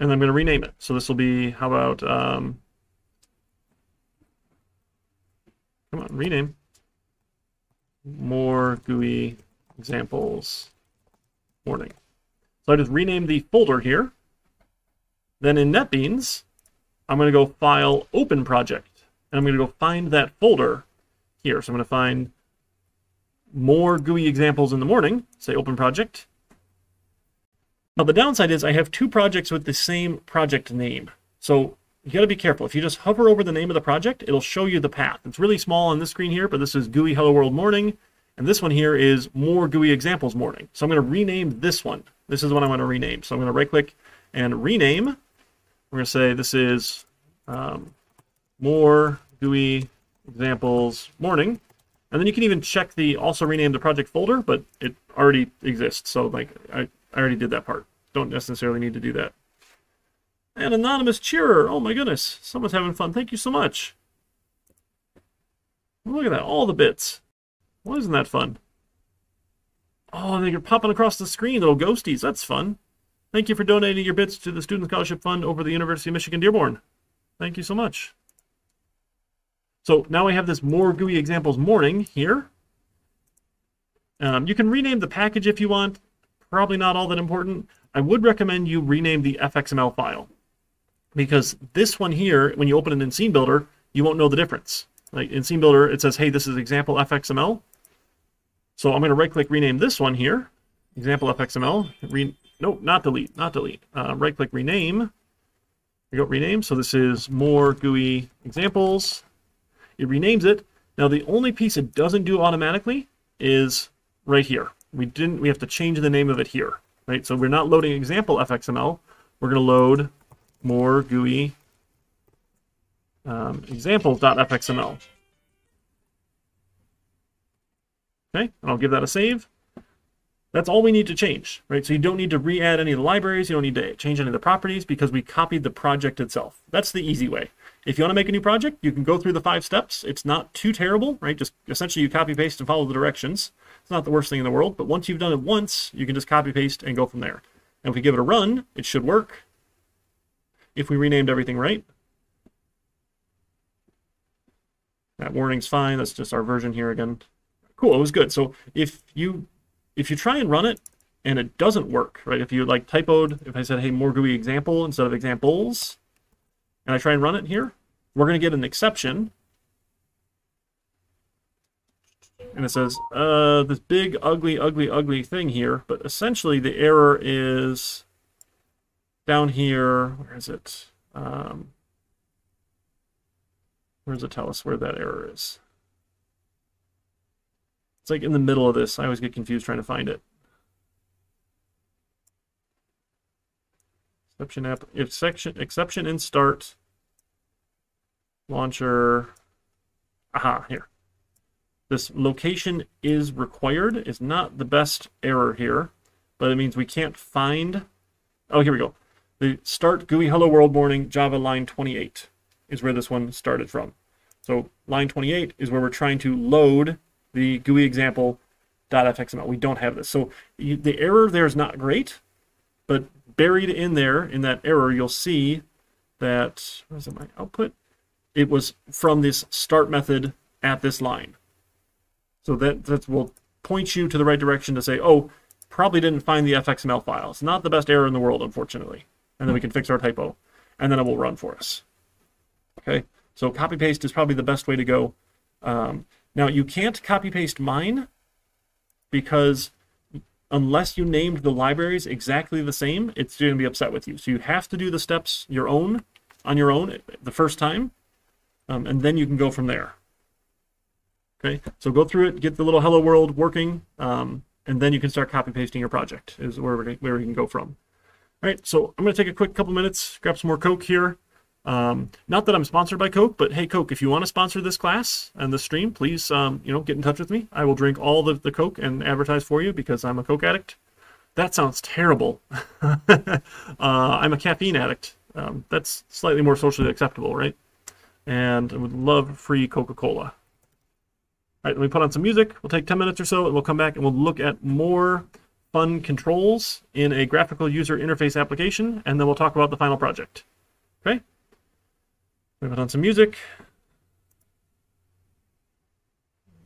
And I'm going to rename it. So this will be, how about, come on, rename. More GUI examples morning. So I just renamed the folder here. Then in NetBeans, I'm going to go File, Open Project. And I'm going to go find that folder here. So I'm going to find more GUI examples in the morning, say Open Project. Now the downside is I have two projects with the same project name. So you got to be careful. If you just hover over the name of the project, it'll show you the path. It's really small on this screen here, but this is GUI Hello World Morning. And this one here is More GUI Examples Morning. So I'm going to rename this one. This is what I want to rename. So I'm going to right click and rename. We're going to say this is More GUI Examples Morning. And then you can even check the also rename the project folder, but it already exists. So like I already did that part. Don't necessarily need to do that. An anonymous cheerer. Oh my goodness. Someone's having fun. Thank you so much. Look at that. All the bits. Well, isn't that fun? Oh, they're popping across the screen, little ghosties. That's fun. Thank you for donating your bits to the Student Scholarship Fund over the University of Michigan Dearborn. Thank you so much. So now we have this More GUI Examples Morning here. You can rename the package if you want. Probably not all that important. I would recommend you rename the Fxml file, because this one here, when you open it in Scene Builder, you won't know the difference. Like in Scene Builder, it says, hey, this is example Fxml. So I'm going to right-click rename this one here, example Fxml. No, not delete, not delete. Right-click rename. Here we go, rename. So this is More GUI Examples. It renames it. Now the only piece it doesn't do automatically is right here. We have to change the name of it here, right? So we're not loading example Fxml. We're going to load More GUI examples.fxml. Okay, and I'll give that a save. That's all we need to change, right? So you don't need to re-add any of the libraries. You don't need to change any of the properties because we copied the project itself. That's the easy way. If you want to make a new project, you can go through the 5 steps. It's not too terrible, right? Just essentially you copy paste and follow the directions. It's not the worst thing in the world, but once you've done it once, you can just copy paste and go from there. And if we give it a run, it should work. If we renamed everything right. That warning's fine. That's just our version here again. Cool, it was good. So if you try and run it and it doesn't work, right? If you like typoed, if I said, hey, More GUI example instead of examples, and I try and run it here, we're going to get an exception. And it says, this big, ugly, ugly, ugly thing here. But essentially the error is down here. Where is it? Where does it tell us where that error is? It's like in the middle of this. I always get confused trying to find it. Exception in start. Launcher. Aha, here. This location is required is not the best error here, but it means we can't find. Oh, here we go. The start GUI Hello World Morning Java line 28 is where this one started from. So line 28 is where we're trying to load the GUI example.fxml. We don't have this. So the error there is not great, but buried in there, in that error, you'll see that, where's my output? It was from this start method at this line. So that will point you to the right direction to say, oh, probably didn't find the Fxml file. It's not the best error in the world, unfortunately. And then we can fix our typo, and then it will run for us. Okay, so copy paste is probably the best way to go. Now, you can't copy-paste mine because unless you named the libraries exactly the same, it's going to be upset with you. So you have to do the steps on your own the first time, and then you can go from there. Okay, so go through it, get the little hello world working, and then you can start copy-pasting your project is where we can go from. All right, so I'm going to take a quick couple minutes, grab some more Coke here. Not that I'm sponsored by Coke, but hey, Coke, if you want to sponsor this class and this stream, please, get in touch with me. I will drink all the Coke and advertise for you because I'm a Coke addict. That sounds terrible. I'm a caffeine addict. That's slightly more socially acceptable, right? And I would love free Coca-Cola. All right, let me put on some music. We'll take 10 minutes or so, and we'll come back and we'll look at more fun controls in a graphical user interface application, and then we'll talk about the final project. Okay? We put on some music.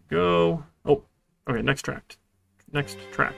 Go. Oh, okay, next track. Next track.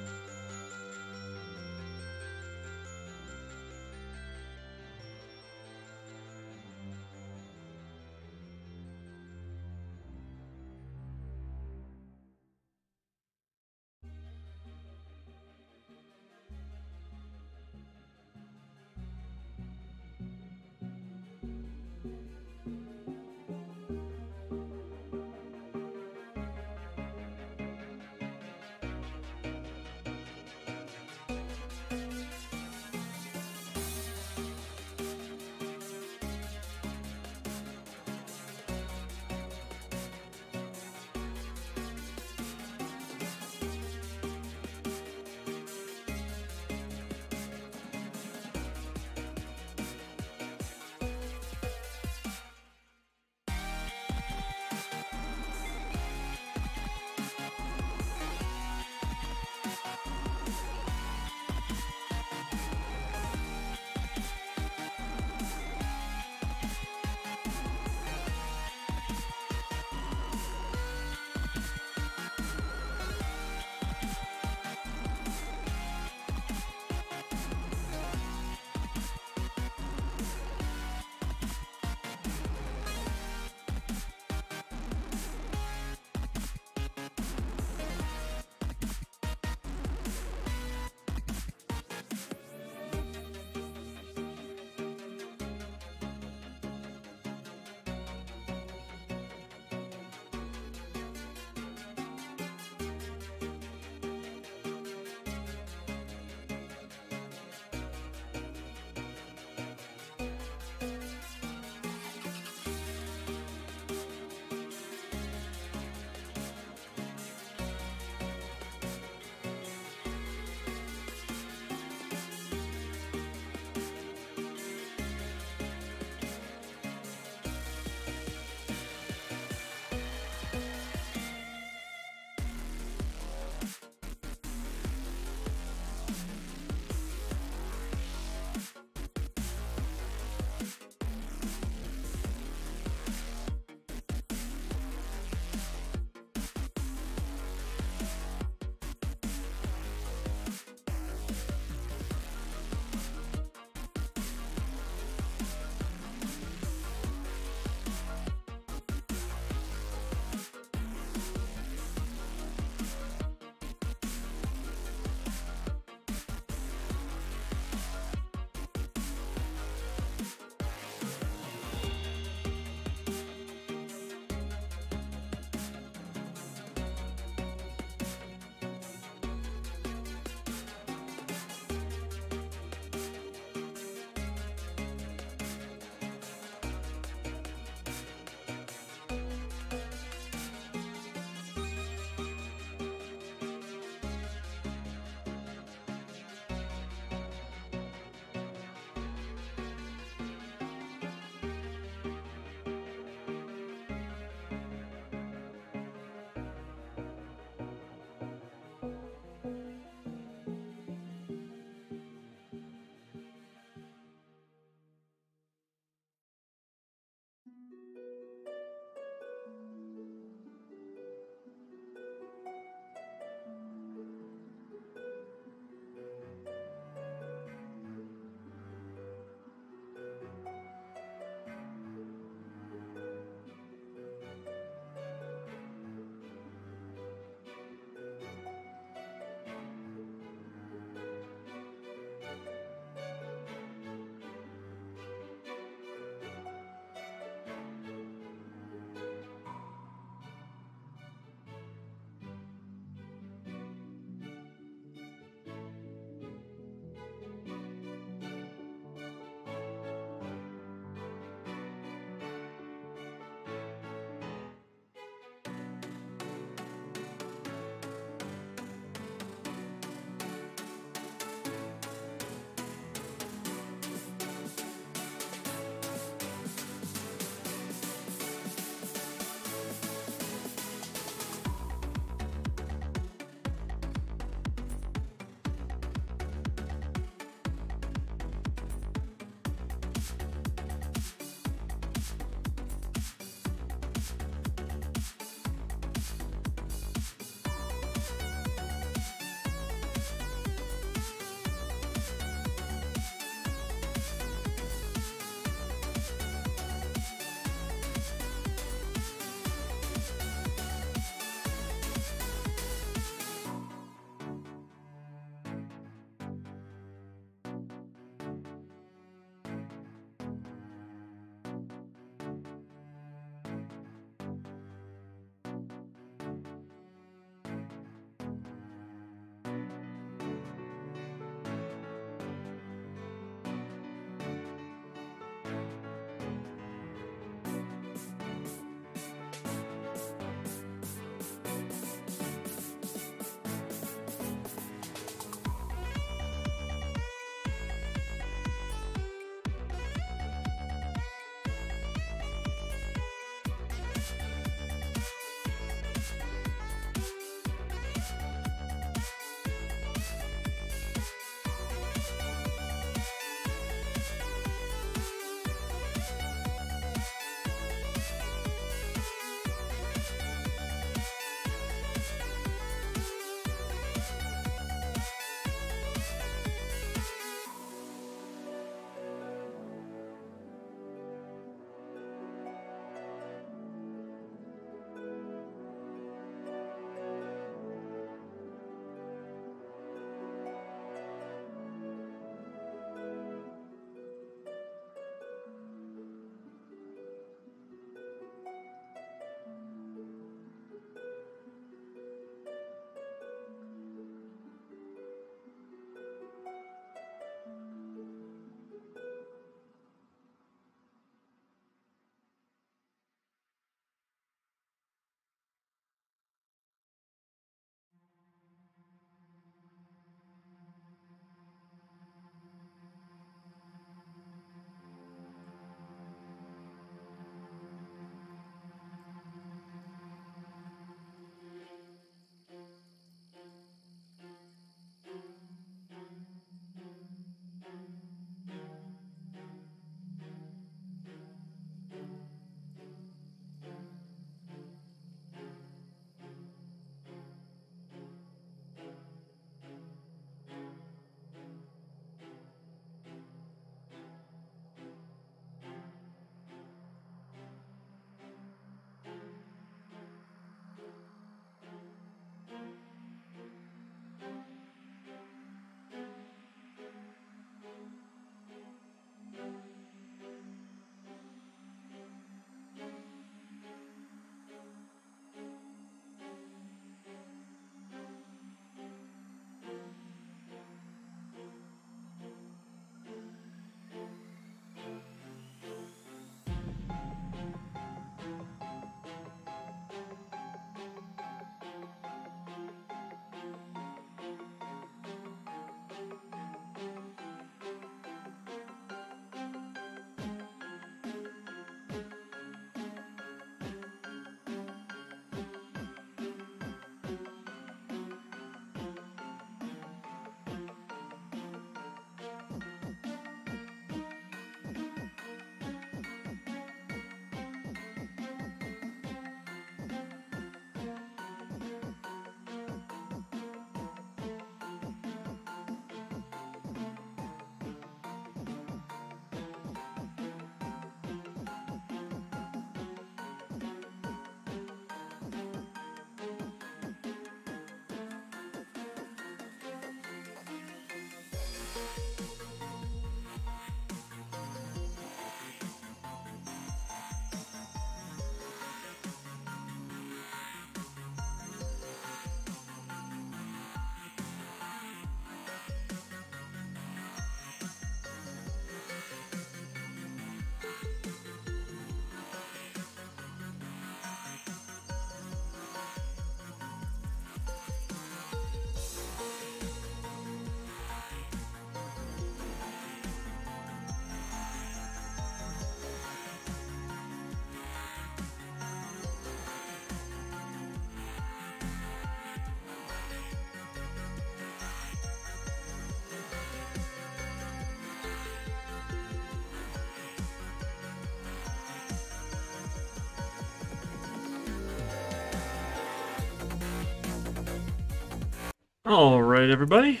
All right, everybody.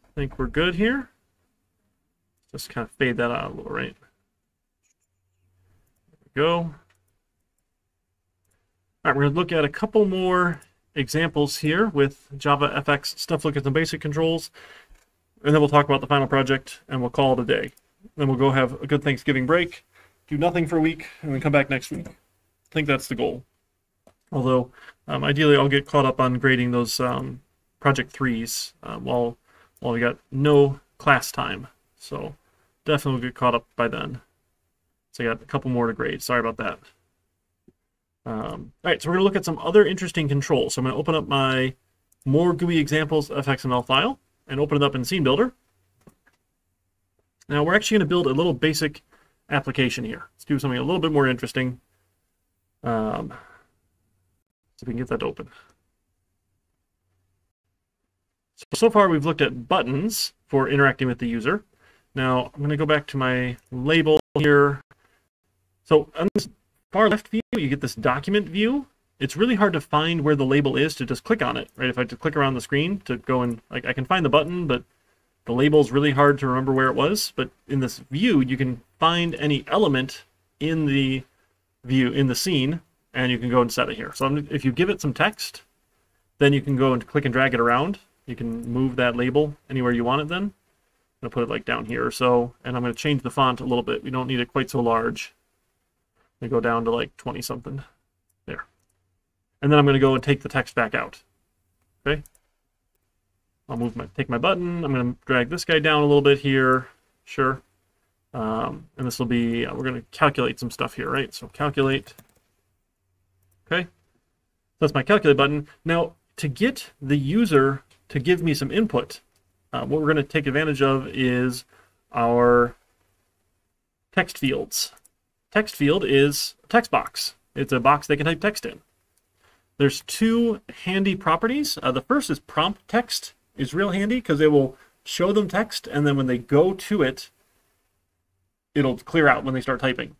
I think we're good here. Just kind of fade that out a little, right? There we go. All right, we're going to look at a couple more examples here with JavaFX stuff, look at some basic controls, and then we'll talk about the final project, and we'll call it a day. Then we'll go have a good Thanksgiving break, do nothing for a week, and then come back next week. I think that's the goal. Although, ideally, I'll get caught up on grading those project 3s while we got no class time. So definitely we'll get caught up by then. So I got a couple more to grade. Sorry about that. All right, so we're going to look at some other interesting controls. So I'm going to open up my more GUI examples Fxml file and open it up in Scene Builder. Now we're actually going to build a little basic application here. Let's do something a little bit more interesting. See if we can get that open. So far we've looked at buttons for interacting with the user. Now I'm going to go back to my label here. So on this far left view, you get this document view. It's really hard to find where the label is to just click on it, right? If I just click around the screen to go and, like, I can find the button, but the label is really hard to remember where it was. But in this view, you can find any element in the view, in the scene, and you can go and set it here. So if you give it some text, then you can go and click and drag it around. You can move that label anywhere you want it then. I'm going to put it like down here or so, and I'm going to change the font a little bit. We don't need it quite so large. I'm going to go down to like 20 something. There. And then I'm going to go and take the text back out. Okay? I'll take my button. I'm going to drag this guy down a little bit here. Sure. And this will be, we're going to calculate some stuff here, right? So calculate. Okay? That's my calculate button. Now, to get the user to give me some input, what we're going to take advantage of is our text fields. Text field is a text box. It's a box they can type text in. There's two handy properties. The first is prompt text is real handy because it will show them text, and then when they go to it, it'll clear out when they start typing.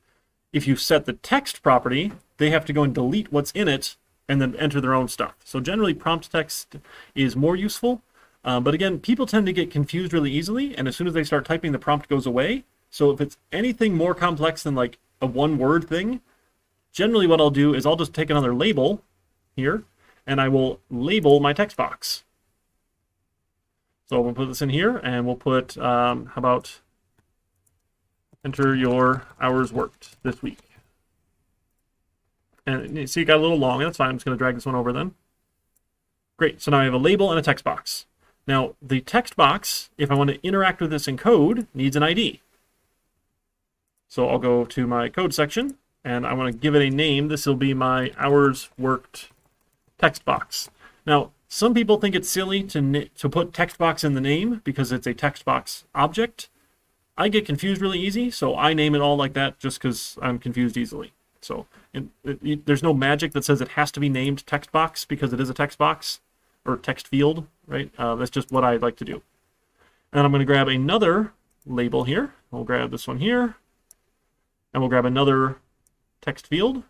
If you set the text property, they have to go and delete what's in it and then enter their own stuff. So generally prompt text is more useful. But again, people tend to get confused really easily, and as soon as they start typing, the prompt goes away. So if it's anything more complex than like a one-word thing, generally what I'll do is I'll just take another label here, and I will label my text box. So we'll put this in here, and we'll put, how about enter your hours worked this week. And you see it got a little long. That's fine. I'm just going to drag this one over then. Great. So now I have a label and a text box. Now, the text box, if I want to interact with this in code, needs an ID. So I'll go to my code section, and I want to give it a name. This will be my hours worked text box. Now, some people think it's silly to put text box in the name because it's a text box object. I get confused really easy, so I name it all like that just because I'm confused easily. So there's no magic that says it has to be named text box because it is a text box or text field, right? That's just what I like to do. And I'm going to grab another label here. We'll grab this one here, and we'll grab another text field.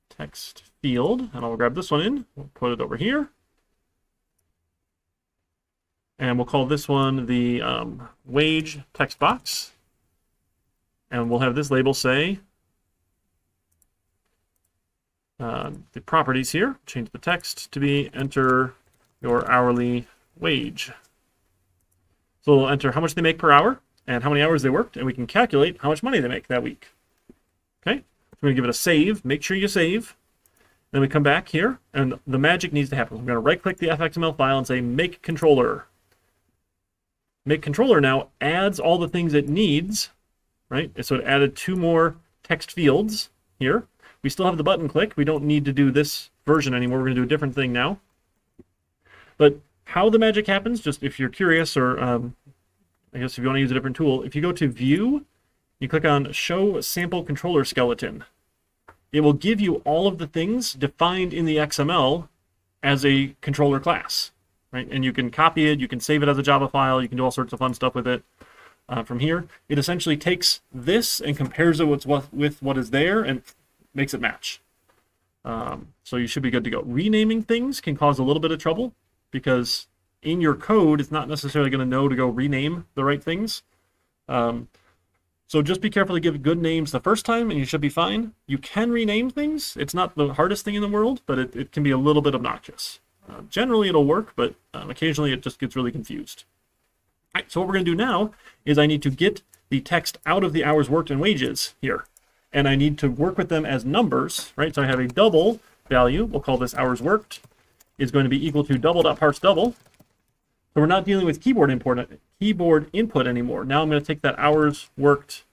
Text field, and I'll grab this one in. We'll put it over here. And we'll call this one the wage text box. And we'll have this label say the properties here. Change the text to be enter your hourly wage. So we'll enter how much they make per hour and how many hours they worked, and we can calculate how much money they make that week. Okay, so we're going to give it a save. Make sure you save. Then we come back here, and the magic needs to happen. We're going to right-click the Fxml file and say Make Controller. Make Controller now adds all the things it needs, right? So it added two more text fields here. We still have the button click. We don't need to do this version anymore. We're going to do a different thing now. But how the magic happens, just if you're curious, or I guess if you want to use a different tool, if you go to View, you click on Show Sample Controller Skeleton. It will give you all of the things defined in the XML as a controller class, right? And you can copy it, you can save it as a Java file, you can do all sorts of fun stuff with it. From here, it essentially takes this and compares it with what is there and makes it match. So you should be good to go. Renaming things can cause a little bit of trouble. because in your code, it's not necessarily going to know to go rename the right things. So just be careful to give good names the first time, and you should be fine. You can rename things. It's not the hardest thing in the world, but it can be a little bit obnoxious. Generally, it'll work, but occasionally it just gets really confused. All right, so what we're going to do now is I need to get the text out of the hours worked and wages here. And I need to work with them as numbers, right? So I have a double value. We'll call this hours worked is going to be equal to double.parseDouble. So we're not dealing with keyboard input anymore. Now I'm going to take that hours worked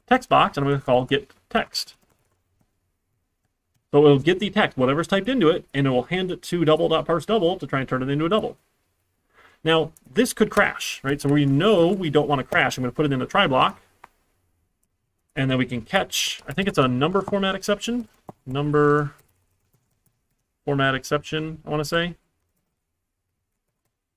text box and I'm going to call get text. So it'll get the text, whatever's typed into it, and it will hand it to double.parseDouble to try and turn it into a double. Now, this could crash, right? So we know we don't want to crash. I'm going to put it in a try block. And then we can catch, I think it's a number format exception. Number format exception, I want to say.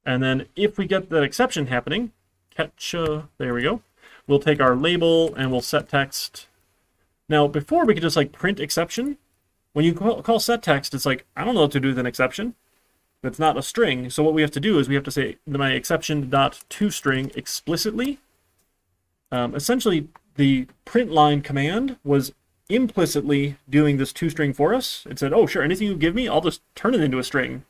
And then if we get that exception happening, catch, there we go. We'll take our label and we'll set text. Now, before we could just like print exception. When you call set text, it's like, I don't know what to do with an exception. That's not a string. So what we have to do is we have to say my exception.toString explicitly. Essentially, the print line command was implicitly doing this toString for us. It said, oh, sure, anything you give me, I'll just turn it into a string.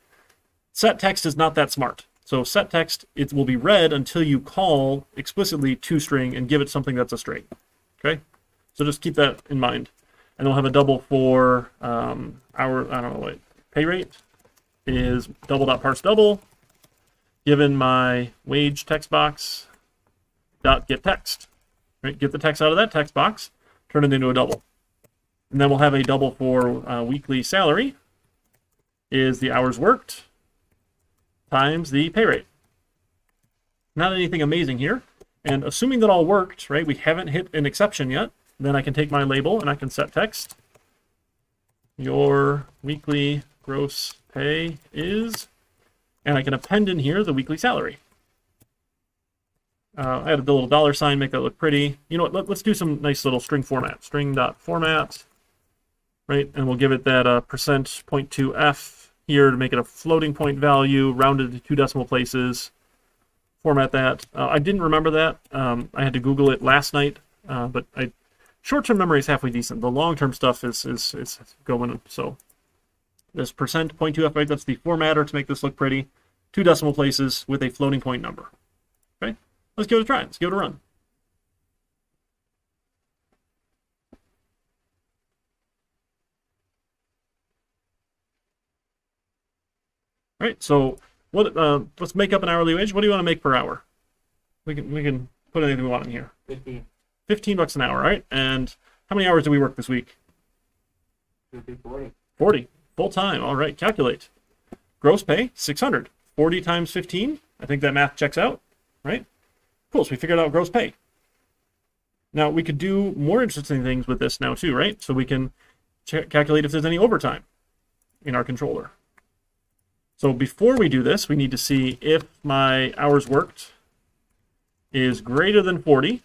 Set text is not that smart. So set text, it will be read until you call explicitly toString and give it something that's a string. Okay? So just keep that in mind. And we'll have a double for our, I don't know what, pay rate is double.parseDouble, given my wage text box, dot get text. Right? Get the text out of that text box, turn it into a double. And then we'll have a double for weekly salary is the hours worked times the pay rate. Not anything amazing here. And assuming that all worked, right, we haven't hit an exception yet, then I can take my label and I can set text. Your weekly gross pay is, and I can append in here the weekly salary. I added the little dollar sign, make that look pretty. You know what, let's do some nice little string format. String.format, right? And we'll give it that %.2f here to make it a floating point value, rounded to 2 decimal places. Format that. I didn't remember that. I had to Google it last night, but short-term memory is halfway decent. The long-term stuff is going. So this %.2f, right? That's the formatter to make this look pretty. 2 decimal places with a floating point number. Okay, let's give it a try. Let's give it a run. All right. So what? Let's make up an hourly wage. What do you want to make per hour? We can put anything we want in here. 15 bucks an hour, right? And how many hours do we work this week? 40. 40. Full time. All right, calculate. Gross pay, 600. 40 times 15. I think that math checks out, right? Cool, so we figured out gross pay. Now, we could do more interesting things with this now too, right? So we can calculate if there's any overtime in our controller. So before we do this, we need to see if my hours worked is greater than 40,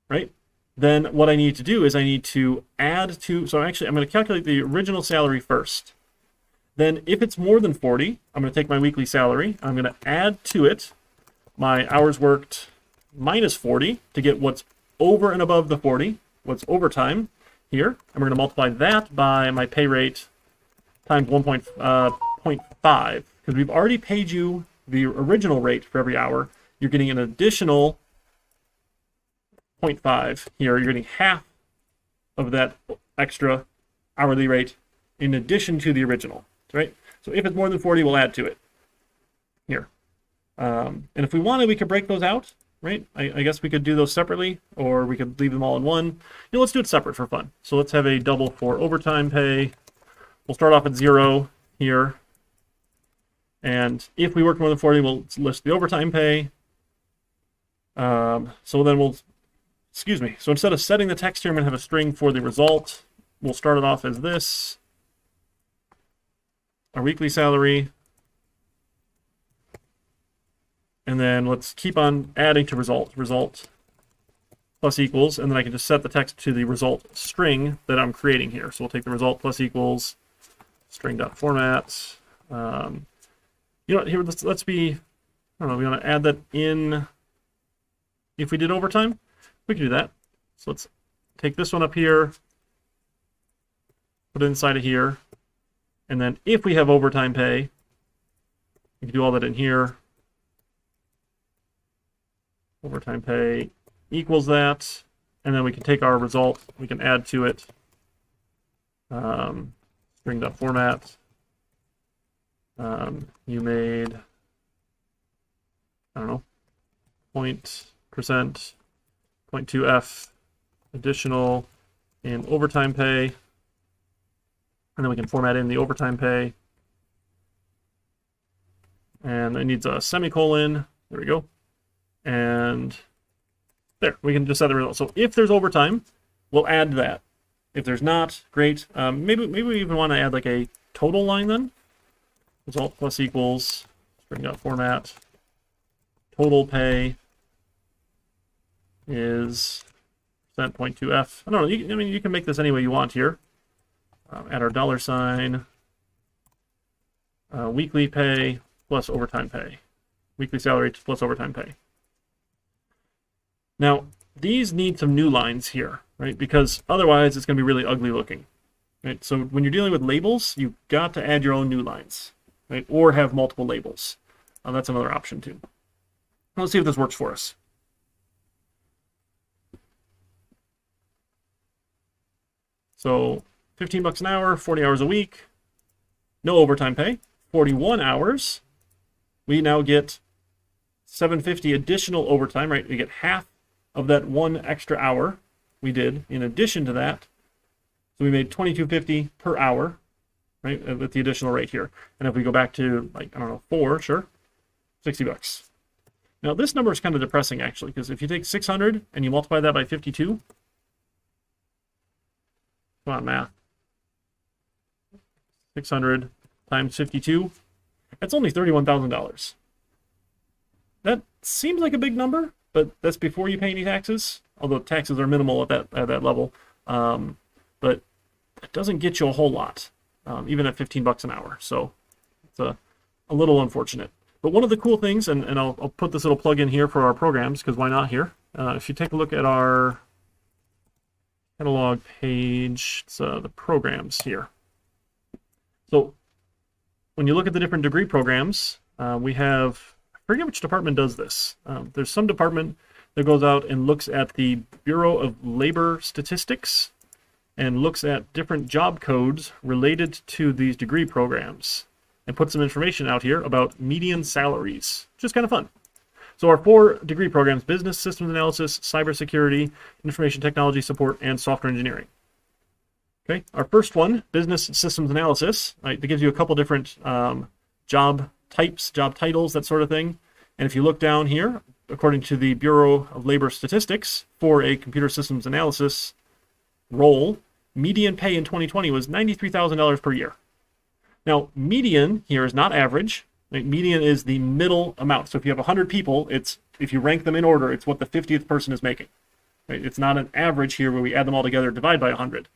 right? Then what I need to do is I need to add to, so actually I'm going to calculate the original salary first. Then if it's more than 40, I'm going to take my weekly salary, I'm going to add to it my hours worked minus 40 to get what's over and above the 40, what's overtime here. And we're going to multiply that by my pay rate times 1.5, because we've already paid you the original rate for every hour. You're getting an additional 0.5 here. You're getting half of that extra hourly rate in addition to the original, right? So if it's more than 40, we'll add to it here. And if we wanted, we could break those out, right? I guess we could do those separately, or we could leave them all in one. You know, let's do it separate for fun. So let's have a double for overtime pay. We'll start off at 0 here. And if we work more than 40, we'll list the overtime pay. So then we'll, excuse me. So instead of setting the text here, I'm going to have a string for the result. We'll start it off as this. Our weekly salary. And then let's keep on adding to result. Result plus equals. And then I can just set the text to the result string that I'm creating here. So we'll take the result plus equals string.format. You know what, here, let's be, I don't know, we want to add that in. If we did overtime, we can do that. So let's take this one up here, put it inside of here, and then if we have overtime pay, we can do all that in here. Overtime pay equals that, and then we can take our result, we can add to it string.format. You made, I don't know, 0.2f additional in overtime pay, and then we can format in the overtime pay, and it needs a semicolon. There we go. And there, we can just set the result. So if there's overtime, we'll add that. If there's not, great. Maybe we even want to add like a total line then. Result plus equals string.format. Total pay is %.2f. I don't know. You can make this any way you want here. Add our $sign. Weekly pay plus overtime pay. Weekly salary plus overtime pay. Now, these need some new lines here, right? Because otherwise it's going to be really ugly looking, right? So when you're dealing with labels, you've got to add your own new lines, right? Or have multiple labels. That's another option too. Let's see if this works for us. So 15 bucks an hour, 40 hours a week, no overtime pay, 41 hours. We now get $7.50 additional overtime, right? We get half of that one extra hour we did in addition to that. So we made $22.50 per hour, right, with the additional rate here. And if we go back to, like, I don't know, 4, sure, 60 bucks. Now this number is kind of depressing actually, because if you take 600 and you multiply that by 52, come on, math. 600 times 52, that's only $31,000. That seems like a big number, but that's before you pay any taxes, although taxes are minimal at that level. But it doesn't get you a whole lot, even at 15 bucks an hour. So it's a little unfortunate. But one of the cool things, and I'll put this little plug in here for our programs, because why not here? If you take a look at our catalog page, it's the programs here. So when you look at the different degree programs, we have, I forget which department does this. There's some department that goes out and looks at the Bureau of Labor Statistics and looks at different job codes related to these degree programs and puts some information out here about median salaries, which is kind of fun. So our 4 degree programs: Business Systems Analysis, Cybersecurity, Information Technology Support, and Software Engineering. Okay, our first one, Business Systems Analysis, right, that gives you a couple different job types, job titles, that sort of thing. And if you look down here, according to the Bureau of Labor Statistics, for a computer systems analysis role, median pay in 2020 was $93,000 per year. Now, median here is not average. Right? Median is the middle amount. So if you have 100 people, if you rank them in order, it's what the 50th person is making. Right? It's not an average here where we add them all together, divide by 100.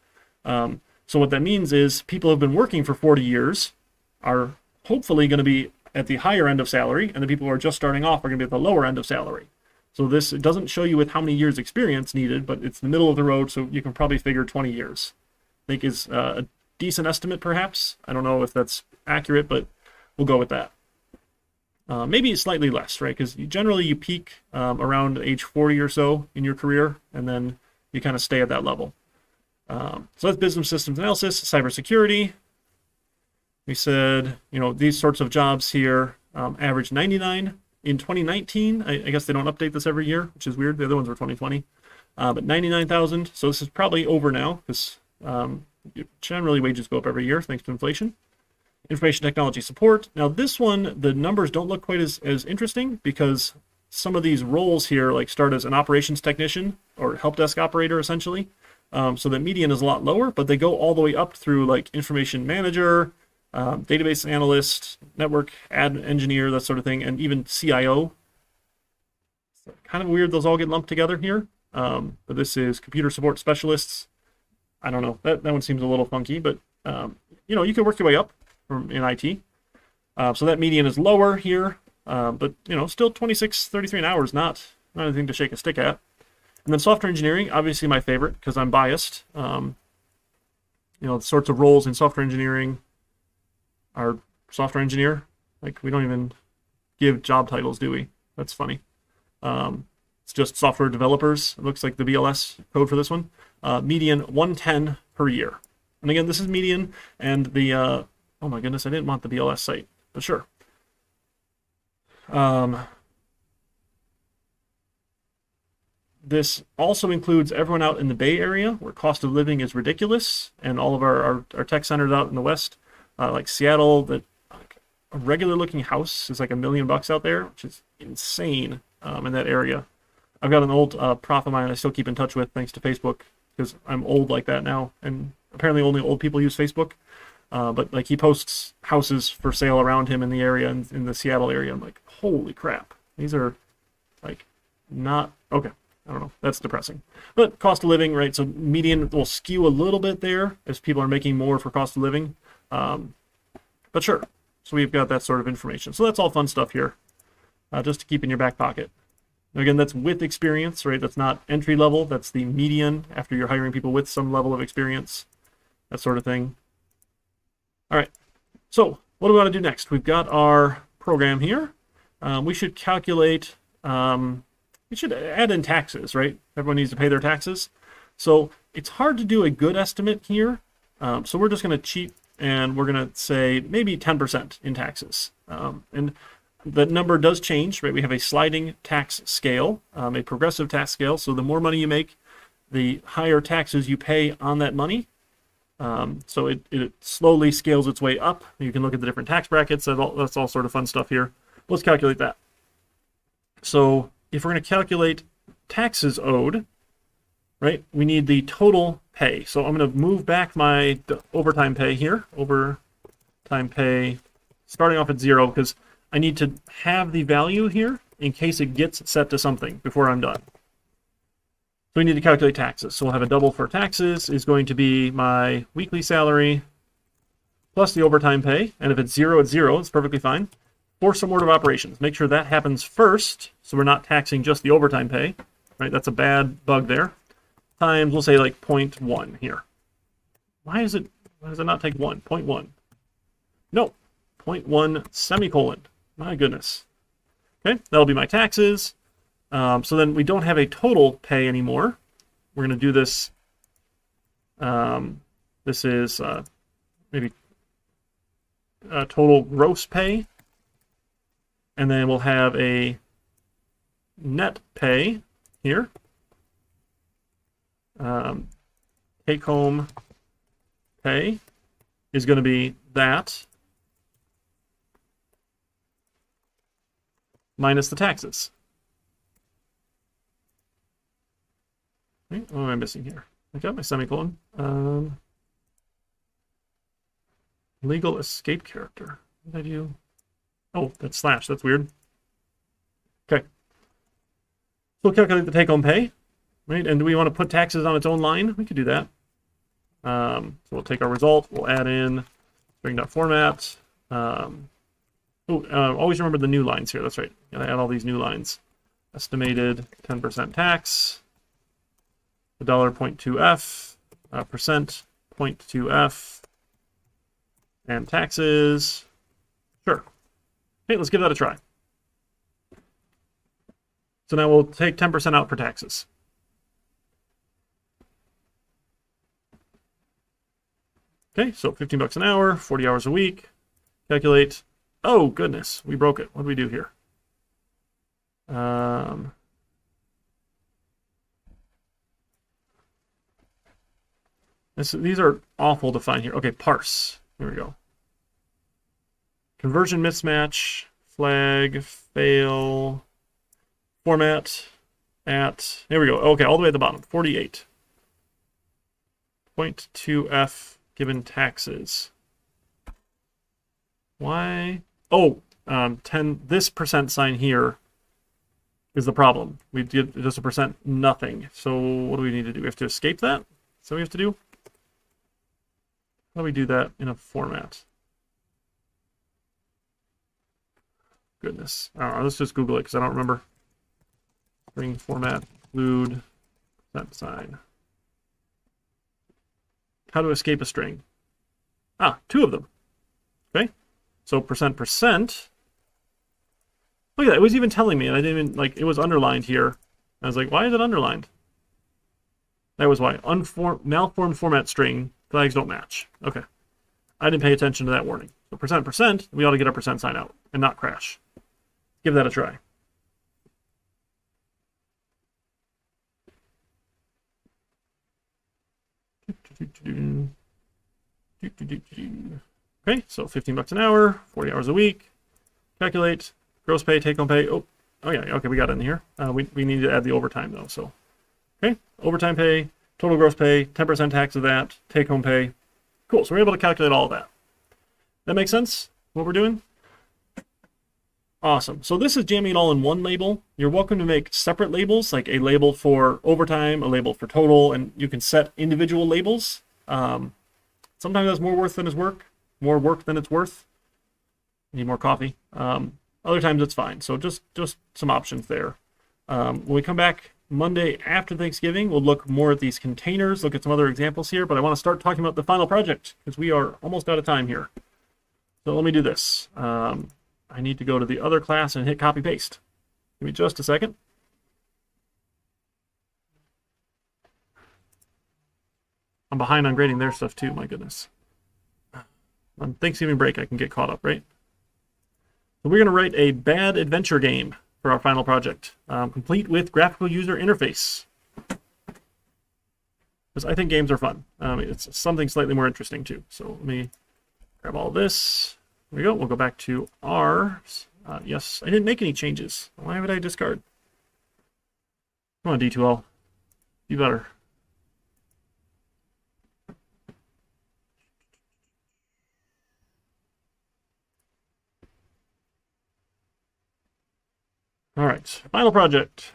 So what that means is people who have been working for 40 years are hopefully going to be at the higher end of salary, and the people who are just starting off are going to be at the lower end of salary. So it doesn't show you with how many years experience needed, but it's the middle of the road, so you can probably figure 20 years. I think is a decent estimate, perhaps. I don't know if that's accurate, but we'll go with that. Maybe slightly less, right? Because generally you peak around age 40 or so in your career, and then you kind of stay at that level. So that's Business Systems Analysis, Cybersecurity. We said, these sorts of jobs here average 99 in 2019. I guess they don't update this every year, which is weird. The other ones were 2020. But 99,000. So this is probably over now, because generally wages go up every year thanks to inflation. Information Technology Support. Now this one, the numbers don't look quite as interesting, because some of these roles here like start as an operations technician or help desk operator essentially. So the median is a lot lower, but they go all the way up through like information manager, database analyst, network engineer, that sort of thing, and even CIO. It's kind of weird those all get lumped together here. But this is computer support specialists. I don't know. That one seems a little funky, but you can work your way up in IT. So that median is lower here, but still 26.33 an hour is not anything to shake a stick at. And then software engineering, obviously my favorite because I'm biased. The sorts of roles in software engineering are software engineer. Like, we don't even give job titles, do we? That's funny. It's just software developers. It looks like the BLS code for this one. Median 110 per year. And again, this is median, and the, oh my goodness, I didn't want the BLS site, but sure. This also includes everyone out in the Bay Area, where cost of living is ridiculous, and all of our tech centers out in the West, like Seattle, that a regular-looking house is like $1 million out there, which is insane in that area. I've got an old prof of mine I still keep in touch with thanks to Facebook, because I'm old like that now, and apparently only old people use Facebook. But like, he posts houses for sale around him in the area, in the Seattle area. I'm like, holy crap, these are like not okay. I don't know. That's depressing. But cost of living, right? So median will skew a little bit there as people are making more for cost of living. But sure. So we've got that sort of information. So that's all fun stuff here, just to keep in your back pocket. Again, that's with experience, right? That's not entry level. That's the median after you're hiring people with some level of experience, that sort of thing. All right. So what do we want to do next? We've got our program here. We should calculate... we should add in taxes, right? Everyone needs to pay their taxes. So it's hard to do a good estimate here. So we're just going to cheat, and we're going to say maybe 10% in taxes. And the number does change, right? We have a sliding tax scale, a progressive tax scale. So the more money you make, the higher taxes you pay on that money. So it slowly scales its way up. You can look at the different tax brackets. That's all sort of fun stuff here. Let's calculate that. So if we're going to calculate taxes owed, right, we need the total pay. So I'm going to move back my overtime pay here, overtime pay, starting off at 0, because I need to have the value here in case it gets set to something before I'm done. So we need to calculate taxes. So we'll have a double for taxes is going to be my weekly salary plus the overtime pay. And if it's 0, it's 0. It's perfectly fine. For some order of operations, make sure that happens first, so we're not taxing just the overtime pay, right? That's a bad bug there. Times, we'll say like 0.1 here. Why does it not take 1? 0.1. No, 0.1 semicolon. My goodness. Okay, that'll be my taxes. So then we don't have a total pay anymore. We're going to do this. This is maybe total gross pay. And then we'll have a net pay here. Take home pay is going to be that minus the taxes. Okay, what am I missing here? I got my semicolon. Legal escape character. What did I do? Oh, that's slash. That's weird. Okay. So we'll calculate the take-home pay, right? And do we want to put taxes on its own line? We could do that. So we'll take our result. We'll add in string.format. Always remember the new lines here. That's right. Gotta add all these new lines. Estimated 10% tax. $0.2f. Percent 0.2f. And taxes. Sure. Okay, let's give that a try. So now we'll take 10% out for taxes. Okay, so $15 an hour, 40 hours a week. Calculate. Oh, goodness, we broke it. What do we do here? These are awful to find here. Okay, parse. Here we go. Conversion mismatch, flag, fail, format, at, here we go. Okay, all the way at the bottom, 48. 0.2f given taxes. Why? Oh, 10, this percent sign here is the problem. We did just a percent nothing. So what do we need to do? We have to escape that? So we have to do? How do we do that in a format? Goodness. I don't know. Let's just Google it because I don't remember. String format, include, percent sign. How to escape a string. Ah, 2 of them. Okay. So percent. Look at that. It was even telling me, and I didn't even, like, it was underlined here. I was like, why is it underlined? That was why. Malformed format string, flags don't match. Okay. I didn't pay attention to that warning. So percent, we ought to get our percent sign out and not crash. Give that a try. Okay, so $15 an hour, 40 hours a week. Calculate gross pay, take home pay. Oh yeah, okay, we got it in here. We need to add the overtime though. So, okay, overtime pay, total gross pay, 10% tax of that, take home pay. Cool. So we're able to calculate all of that. That makes sense? What we're doing? Awesome. So this is jamming it all in one label. You're welcome to make separate labels, like a label for overtime, a label for total, and you can set individual labels. Sometimes that's more work than it's worth. Need more coffee. Other times it's fine. So just some options there. When we come back Monday after Thanksgiving, we'll look more at these containers, look at some other examples here, but I want to start talking about the final project because we are almost out of time here. So let me do this. I need to go to the other class and hit copy paste. Give me just a second. I'm behind on grading their stuff too, my goodness. On Thanksgiving break, I can get caught up, right? So we're going to write a bad adventure game for our final project, complete with graphical user interface. Because I think games are fun. It's something slightly more interesting too. So let me grab all this. There we go. We'll go back to ours. Yes, I didn't make any changes. Why would I discard? Come on, D2L. Be better. All right, final project.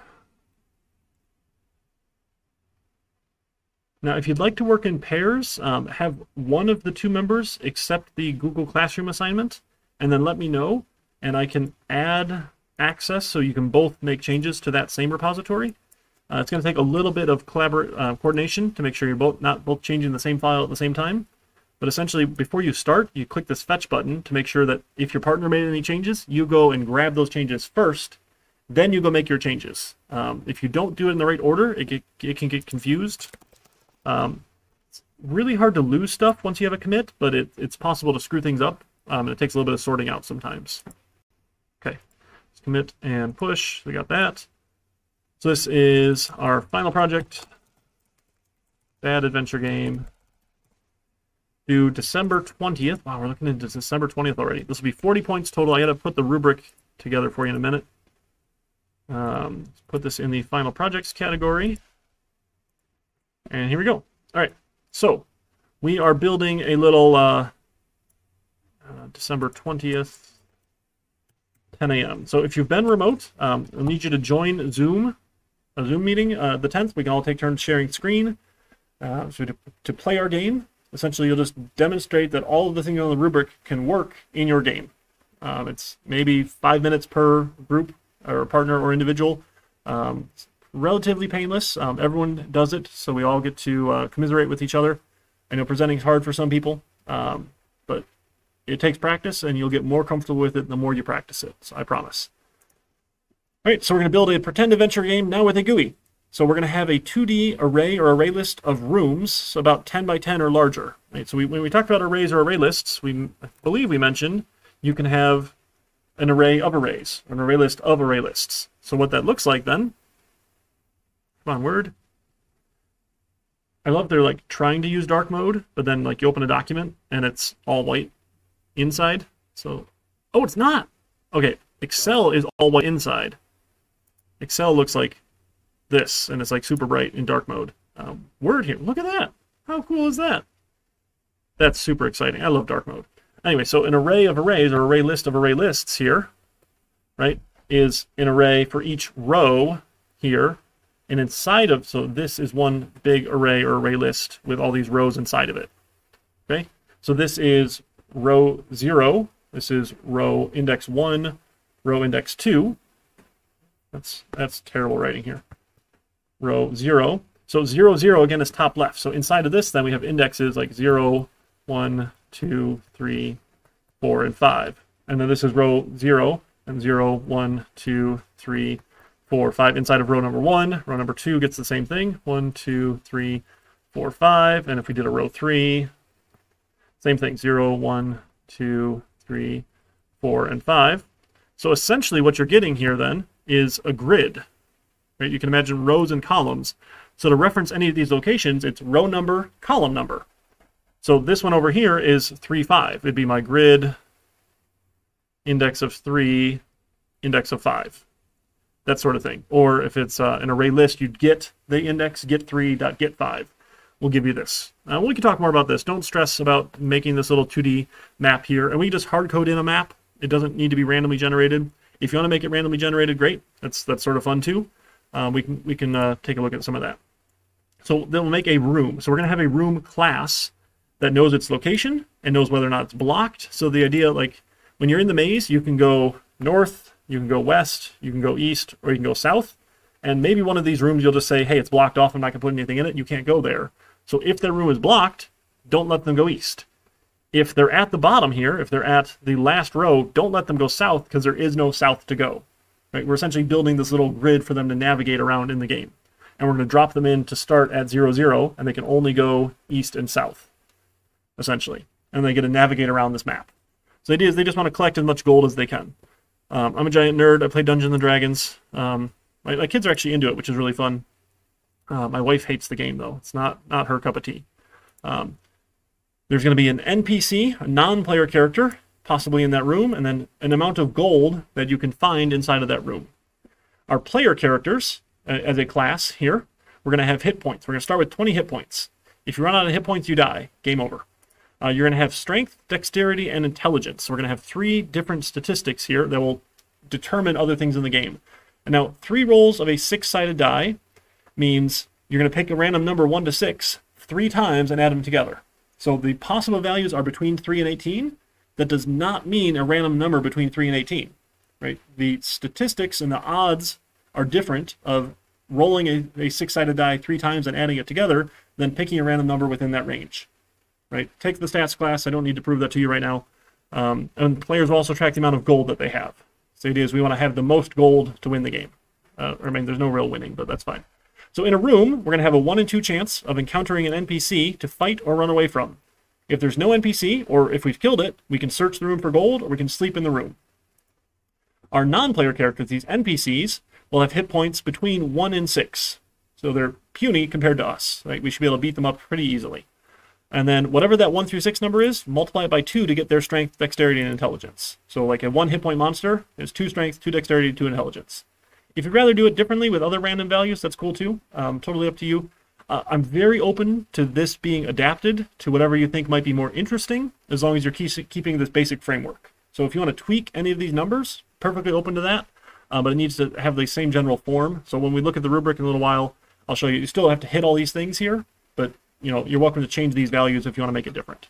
Now, if you'd like to work in pairs, have one of the 2 members accept the Google Classroom assignment, and then let me know, and I can add access so you can both make changes to that same repository. It's going to take a little bit of coordination to make sure you're not both changing the same file at the same time. But essentially, before you start, you click this fetch button to make sure that if your partner made any changes, you go and grab those changes first, then you go make your changes. If you don't do it in the right order, it can get confused. It's really hard to lose stuff once you have a commit, but it's possible to screw things up, and it takes a little bit of sorting out sometimes. Okay, let's commit and push. We got that. So this is our final project. Bad adventure game. Due December 20th. Wow, we're looking into December 20th already. This will be 40 points total. I got to put the rubric together for you in a minute. Let's put this in the final projects category. And here we go. All right, so we are building a little December 20th, 10 a.m. So if you've been remote, I'll need you to join a Zoom meeting the 10th. We can all take turns sharing screen. So to play our game, essentially you'll just demonstrate that all of the things on the rubric can work in your game. It's maybe 5 minutes per group or partner or individual. It's relatively painless. Everyone does it, so we all get to commiserate with each other. I know presenting is hard for some people, but it takes practice, and you'll get more comfortable with it the more you practice it, so I promise. All right, so we're going to build a pretend adventure game now with a GUI. So we're going to have a 2D array or array list of rooms, so about 10 by 10 or larger. Right? So when we talked about arrays or array lists, I believe we mentioned you can have an array of arrays, an array list of array lists. So what that looks like then, come on, Word. I love they're like trying to use dark mode, but then like you open a document and it's all white inside. So, oh, it's not. Okay, Excel is all white inside. Excel looks like this, and it's like super bright in dark mode. Word here, look at that. How cool is that? That's super exciting. I love dark mode. Anyway, so an array of arrays, or array list of array lists here, right, is an array for each row here. And inside of, so this is one big array or array list with all these rows inside of it. Okay, so this is row 0. This is row index 1, row index 2. That's terrible writing here. Row 0. So 0, 0 again is top left. So inside of this, then we have indexes like 0, 1, 2, 3, 4, and 5. And then this is row 0, and 0, 1, 2, 3, 4, 5. Inside of row number 1, row number 2 gets the same thing. 1, 2, 3, 4, 5. And if we did a row 3, same thing. 0, 1, 2, 3, 4, and 5. So essentially what you're getting here then is a grid. Right? You can imagine rows and columns. So to reference any of these locations, it's row number, column number. So this one over here is 3, 5. It'd be my grid, index of 3, index of 5. That sort of thing. Or if it's an array list, you'd get the index get3.get5. We'll give you this. We can talk more about this. Don't stress about making this little 2D map here. And we can just hard code in a map. It doesn't need to be randomly generated. If you want to make it randomly generated, great. That's sort of fun too. We can take a look at some of that. So then we'll make a room. So we're going to have a room class that knows its location and knows whether or not it's blocked. So the idea, like when you're in the maze, you can go north, you can go west, you can go east, or you can go south. And maybe one of these rooms you'll just say, hey, it's blocked off. I'm not going to put anything in it. You can't go there. So if their room is blocked, don't let them go east. If they're at the bottom here, if they're at the last row, don't let them go south because there is no south to go. Right? We're essentially building this little grid for them to navigate around in the game. And we're going to drop them in to start at 0, 0, and they can only go east and south, essentially. And they get to navigate around this map. So the idea is they just want to collect as much gold as they can. I'm a giant nerd. I play Dungeons and Dragons. My kids are actually into it, which is really fun. My wife hates the game, though. It's not her cup of tea. There's going to be an NPC, a non-player character, possibly in that room, and then an amount of gold that you can find inside of that room. Our player characters, as a class here, we're going to have hit points. We're going to start with 20 hit points. If you run out of hit points, you die. Game over. You're going to have strength, dexterity, and intelligence. So we're going to have 3 different statistics here that will determine other things in the game. And now 3 rolls of a 6-sided die means you're going to pick a random number 1 to 6 3 times and add them together. So the possible values are between 3 and 18. That does not mean a random number between 3 and 18. Right? The statistics and the odds are different of rolling a 6-sided die 3 times and adding it together than picking a random number within that range. Right? Take the stats class. I don't need to prove that to you right now. And players will also track the amount of gold that they have. So the idea is we want to have the most gold to win the game. There's no real winning, but that's fine. So in a room, we're going to have a 1 in 2 chance of encountering an NPC to fight or run away from. If there's no NPC, or if we've killed it, we can search the room for gold, or we can sleep in the room. Our non-player characters, these NPCs, will have hit points between 1 and 6. So they're puny compared to us. Right? We should be able to beat them up pretty easily. And then whatever that 1 through 6 number is, multiply it by 2 to get their strength, dexterity, and intelligence. So like a 1 hit point monster is 2 strength, 2 dexterity, 2 intelligence. If you'd rather do it differently with other random values, that's cool too. Totally up to you. I'm very open to this being adapted to whatever you think might be more interesting, as long as you're keeping this basic framework. So if you want to tweak any of these numbers, perfectly open to that, but it needs to have the same general form. So when we look at the rubric in a little while, I'll show you. You still have to hit all these things here, but you're welcome to change these values if you want to make it different.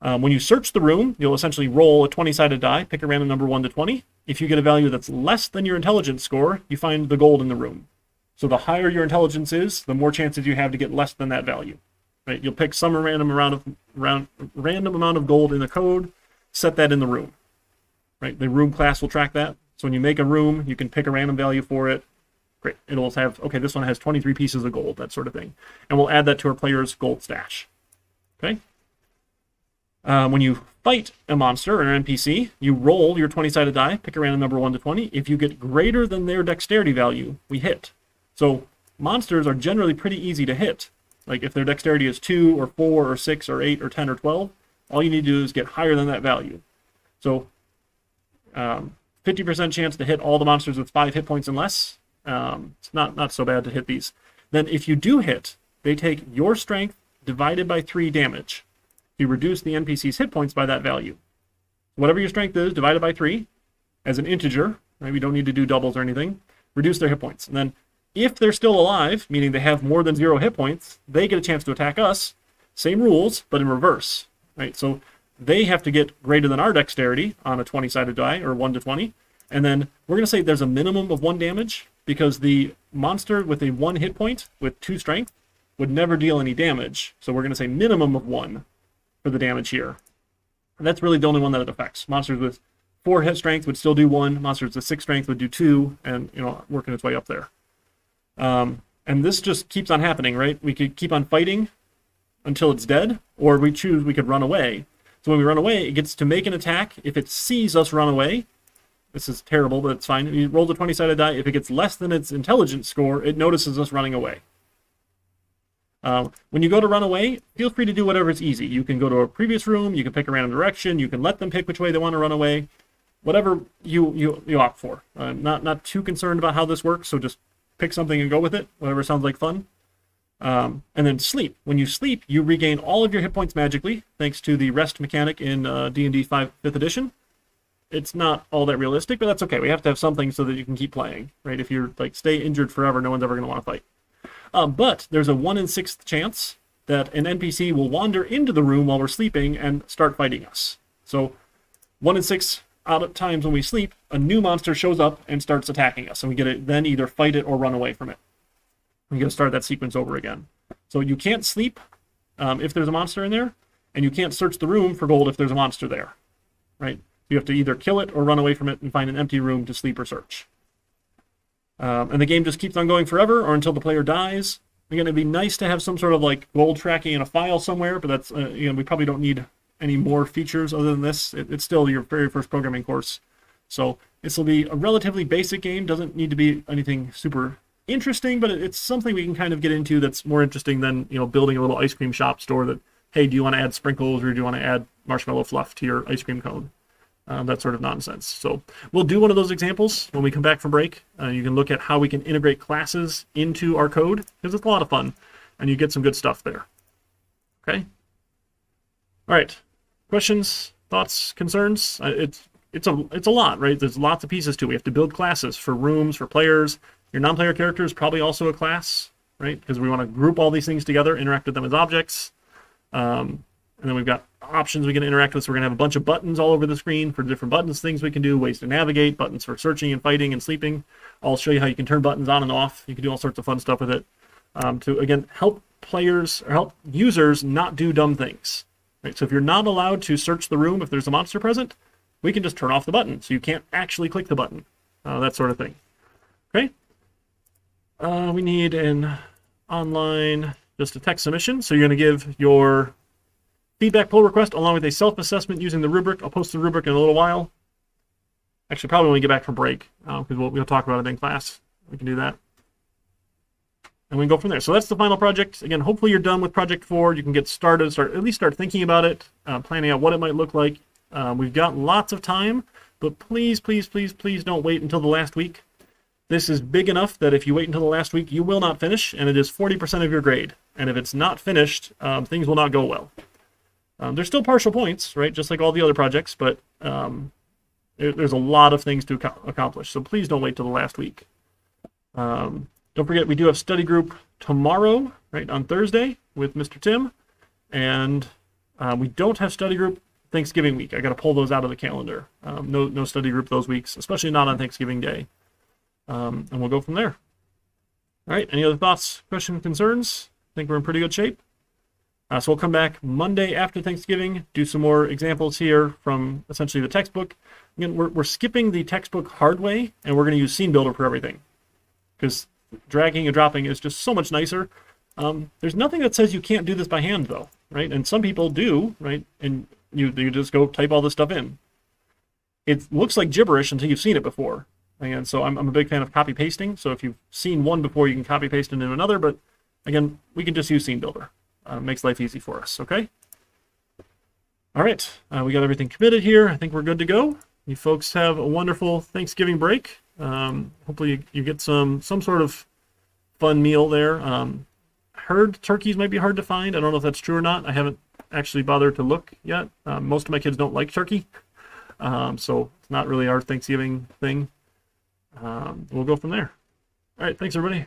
When you search the room, you'll essentially roll a 20-sided die, pick a random number 1 to 20. If you get a value that's less than your intelligence score, you find the gold in the room. So the higher your intelligence is, the more chances you have to get less than that value. Right? You'll pick some random amount of gold in the code, set that in the room. Right? The room class will track that. So when you make a room, you can pick a random value for it. Great. It'll have, okay, this one has 23 pieces of gold, that sort of thing. And we'll add that to our player's gold stash. Okay? When you fight a monster or an NPC, you roll your 20-sided die, pick a random number 1 to 20. If you get greater than their dexterity value, we hit. So monsters are generally pretty easy to hit. Like if their dexterity is 2 or 4 or 6 or 8 or 10 or 12, all you need to do is get higher than that value. So 50% chance to hit all the monsters with 5 hit points and less. It's not so bad to hit these. Then if you do hit, they take your strength divided by 3 damage. You reduce the NPC's hit points by that value. Whatever your strength is, divided by 3 as an integer. Right? We don't need to do doubles or anything. Reduce their hit points. And then if they're still alive, meaning they have more than 0 hit points, they get a chance to attack us. Same rules, but in reverse. Right? So they have to get greater than our dexterity on a 20-sided die, or 1 to 20. And then we're going to say there's a minimum of 1 damage, because the monster with a 1 hit point with 2 strength would never deal any damage. So we're going to say minimum of 1 for the damage here. And that's really the only one that it affects. Monsters with 4 hit strength would still do 1. Monsters with 6 strength would do 2, and working its way up there. And this just keeps on happening, right? We could keep on fighting until it's dead, or we could run away. So when we run away, it gets to make an attack. If it sees us run away, this is terrible, but it's fine. You roll the 20-sided die. If it gets less than its intelligence score, it notices us running away. When you go to run away, feel free to do whatever is easy. You can go to a previous room, you can pick a random direction, you can let them pick which way they want to run away. Whatever you opt for. Not too concerned about how this works, so just pick something and go with it, whatever sounds like fun. And then sleep. When you sleep, you regain all of your hit points magically, thanks to the rest mechanic in D&D 5th edition. It's not all that realistic, but that's okay. We have to have something so that you can keep playing, right? If you're stay injured forever, no one's ever going to want to fight. But there's a 1 in 6th chance that an NPC will wander into the room while we're sleeping and start fighting us. So 1 in 6 out of times when we sleep, a new monster shows up and starts attacking us, and we get to then either fight it or run away from it. We got to start that sequence over again. So you can't sleep if there's a monster in there, and you can't search the room for gold if there's a monster there, right? You have to either kill it or run away from it and find an empty room to sleep or search. And the game just keeps on going forever or until the player dies. Again, it'd be nice to have some sort of gold tracking in a file somewhere, but that's we probably don't need any more features other than this. It's still your very first programming course, so this will be a relatively basic game. Doesn't need to be anything super interesting, but it's something we can kind of get into that's more interesting than building a little ice cream shop store that, hey, do you want to add sprinkles or do you want to add marshmallow fluff to your ice cream cone? That sort of nonsense. So we'll do one of those examples when we come back from break. You can look at how we can integrate classes into our code, because it's a lot of fun, and you get some good stuff there. Okay? All right. Questions, thoughts, concerns? It's a lot, right? There's lots of pieces to it. We have to build classes for rooms, for players. Your non-player character is probably also a class, right? Because we want to group all these things together, interact with them as objects. And then we've got options we can interact with. So we're going to have a bunch of buttons all over the screen for different buttons, things we can do, ways to navigate, buttons for searching and fighting and sleeping. I'll show you how you can turn buttons on and off. You can do all sorts of fun stuff with it to, again, help players or help users not do dumb things. Right? So if you're not allowed to search the room if there's a monster present, we can just turn off the button so you can't actually click the button, that sort of thing. Okay? We need an online, just a text submission. So you're going to give your feedback pull request along with a self-assessment using the rubric. I'll post the rubric in a little while. Actually, probably when we get back from break, because we'll talk about it in class. We can do that. And we can go from there. So that's the final project. Again, hopefully you're done with project 4. You can get started, at least start thinking about it, planning out what it might look like. We've got lots of time, but please, please, please, please don't wait until the last week. This is big enough that if you wait until the last week, you will not finish, and it is 40% of your grade. And if it's not finished, things will not go well. There's still partial points, right? Just like all the other projects, but there's a lot of things to accomplish. So please don't wait till the last week. Don't forget, we do have study group tomorrow, right, on Thursday with Mr. Tim. And we don't have study group Thanksgiving week. I got to pull those out of the calendar. No study group those weeks, especially not on Thanksgiving Day. And we'll go from there. All right, any other thoughts, questions, concerns? I think we're in pretty good shape. So we'll come back Monday after Thanksgiving, do some more examples here from essentially the textbook. Again, we're skipping the textbook hard way, and we're going to use Scene Builder for everything. Because dragging and dropping is just so much nicer. There's nothing that says you can't do this by hand, though, right? And some people do, right? And you just go type all this stuff in. It looks like gibberish until you've seen it before. And so I'm a big fan of copy pasting. So if you've seen one before, you can copy paste into another. But again, we can just use Scene Builder. Makes life easy for us, okay? All right, we got everything committed here. I think we're good to go. You folks have a wonderful Thanksgiving break. Hopefully you get some sort of fun meal there. Heard turkeys might be hard to find. I don't know if that's true or not. I haven't actually bothered to look yet. Most of my kids don't like turkey, so it's not really our Thanksgiving thing. We'll go from there. All right, thanks everybody.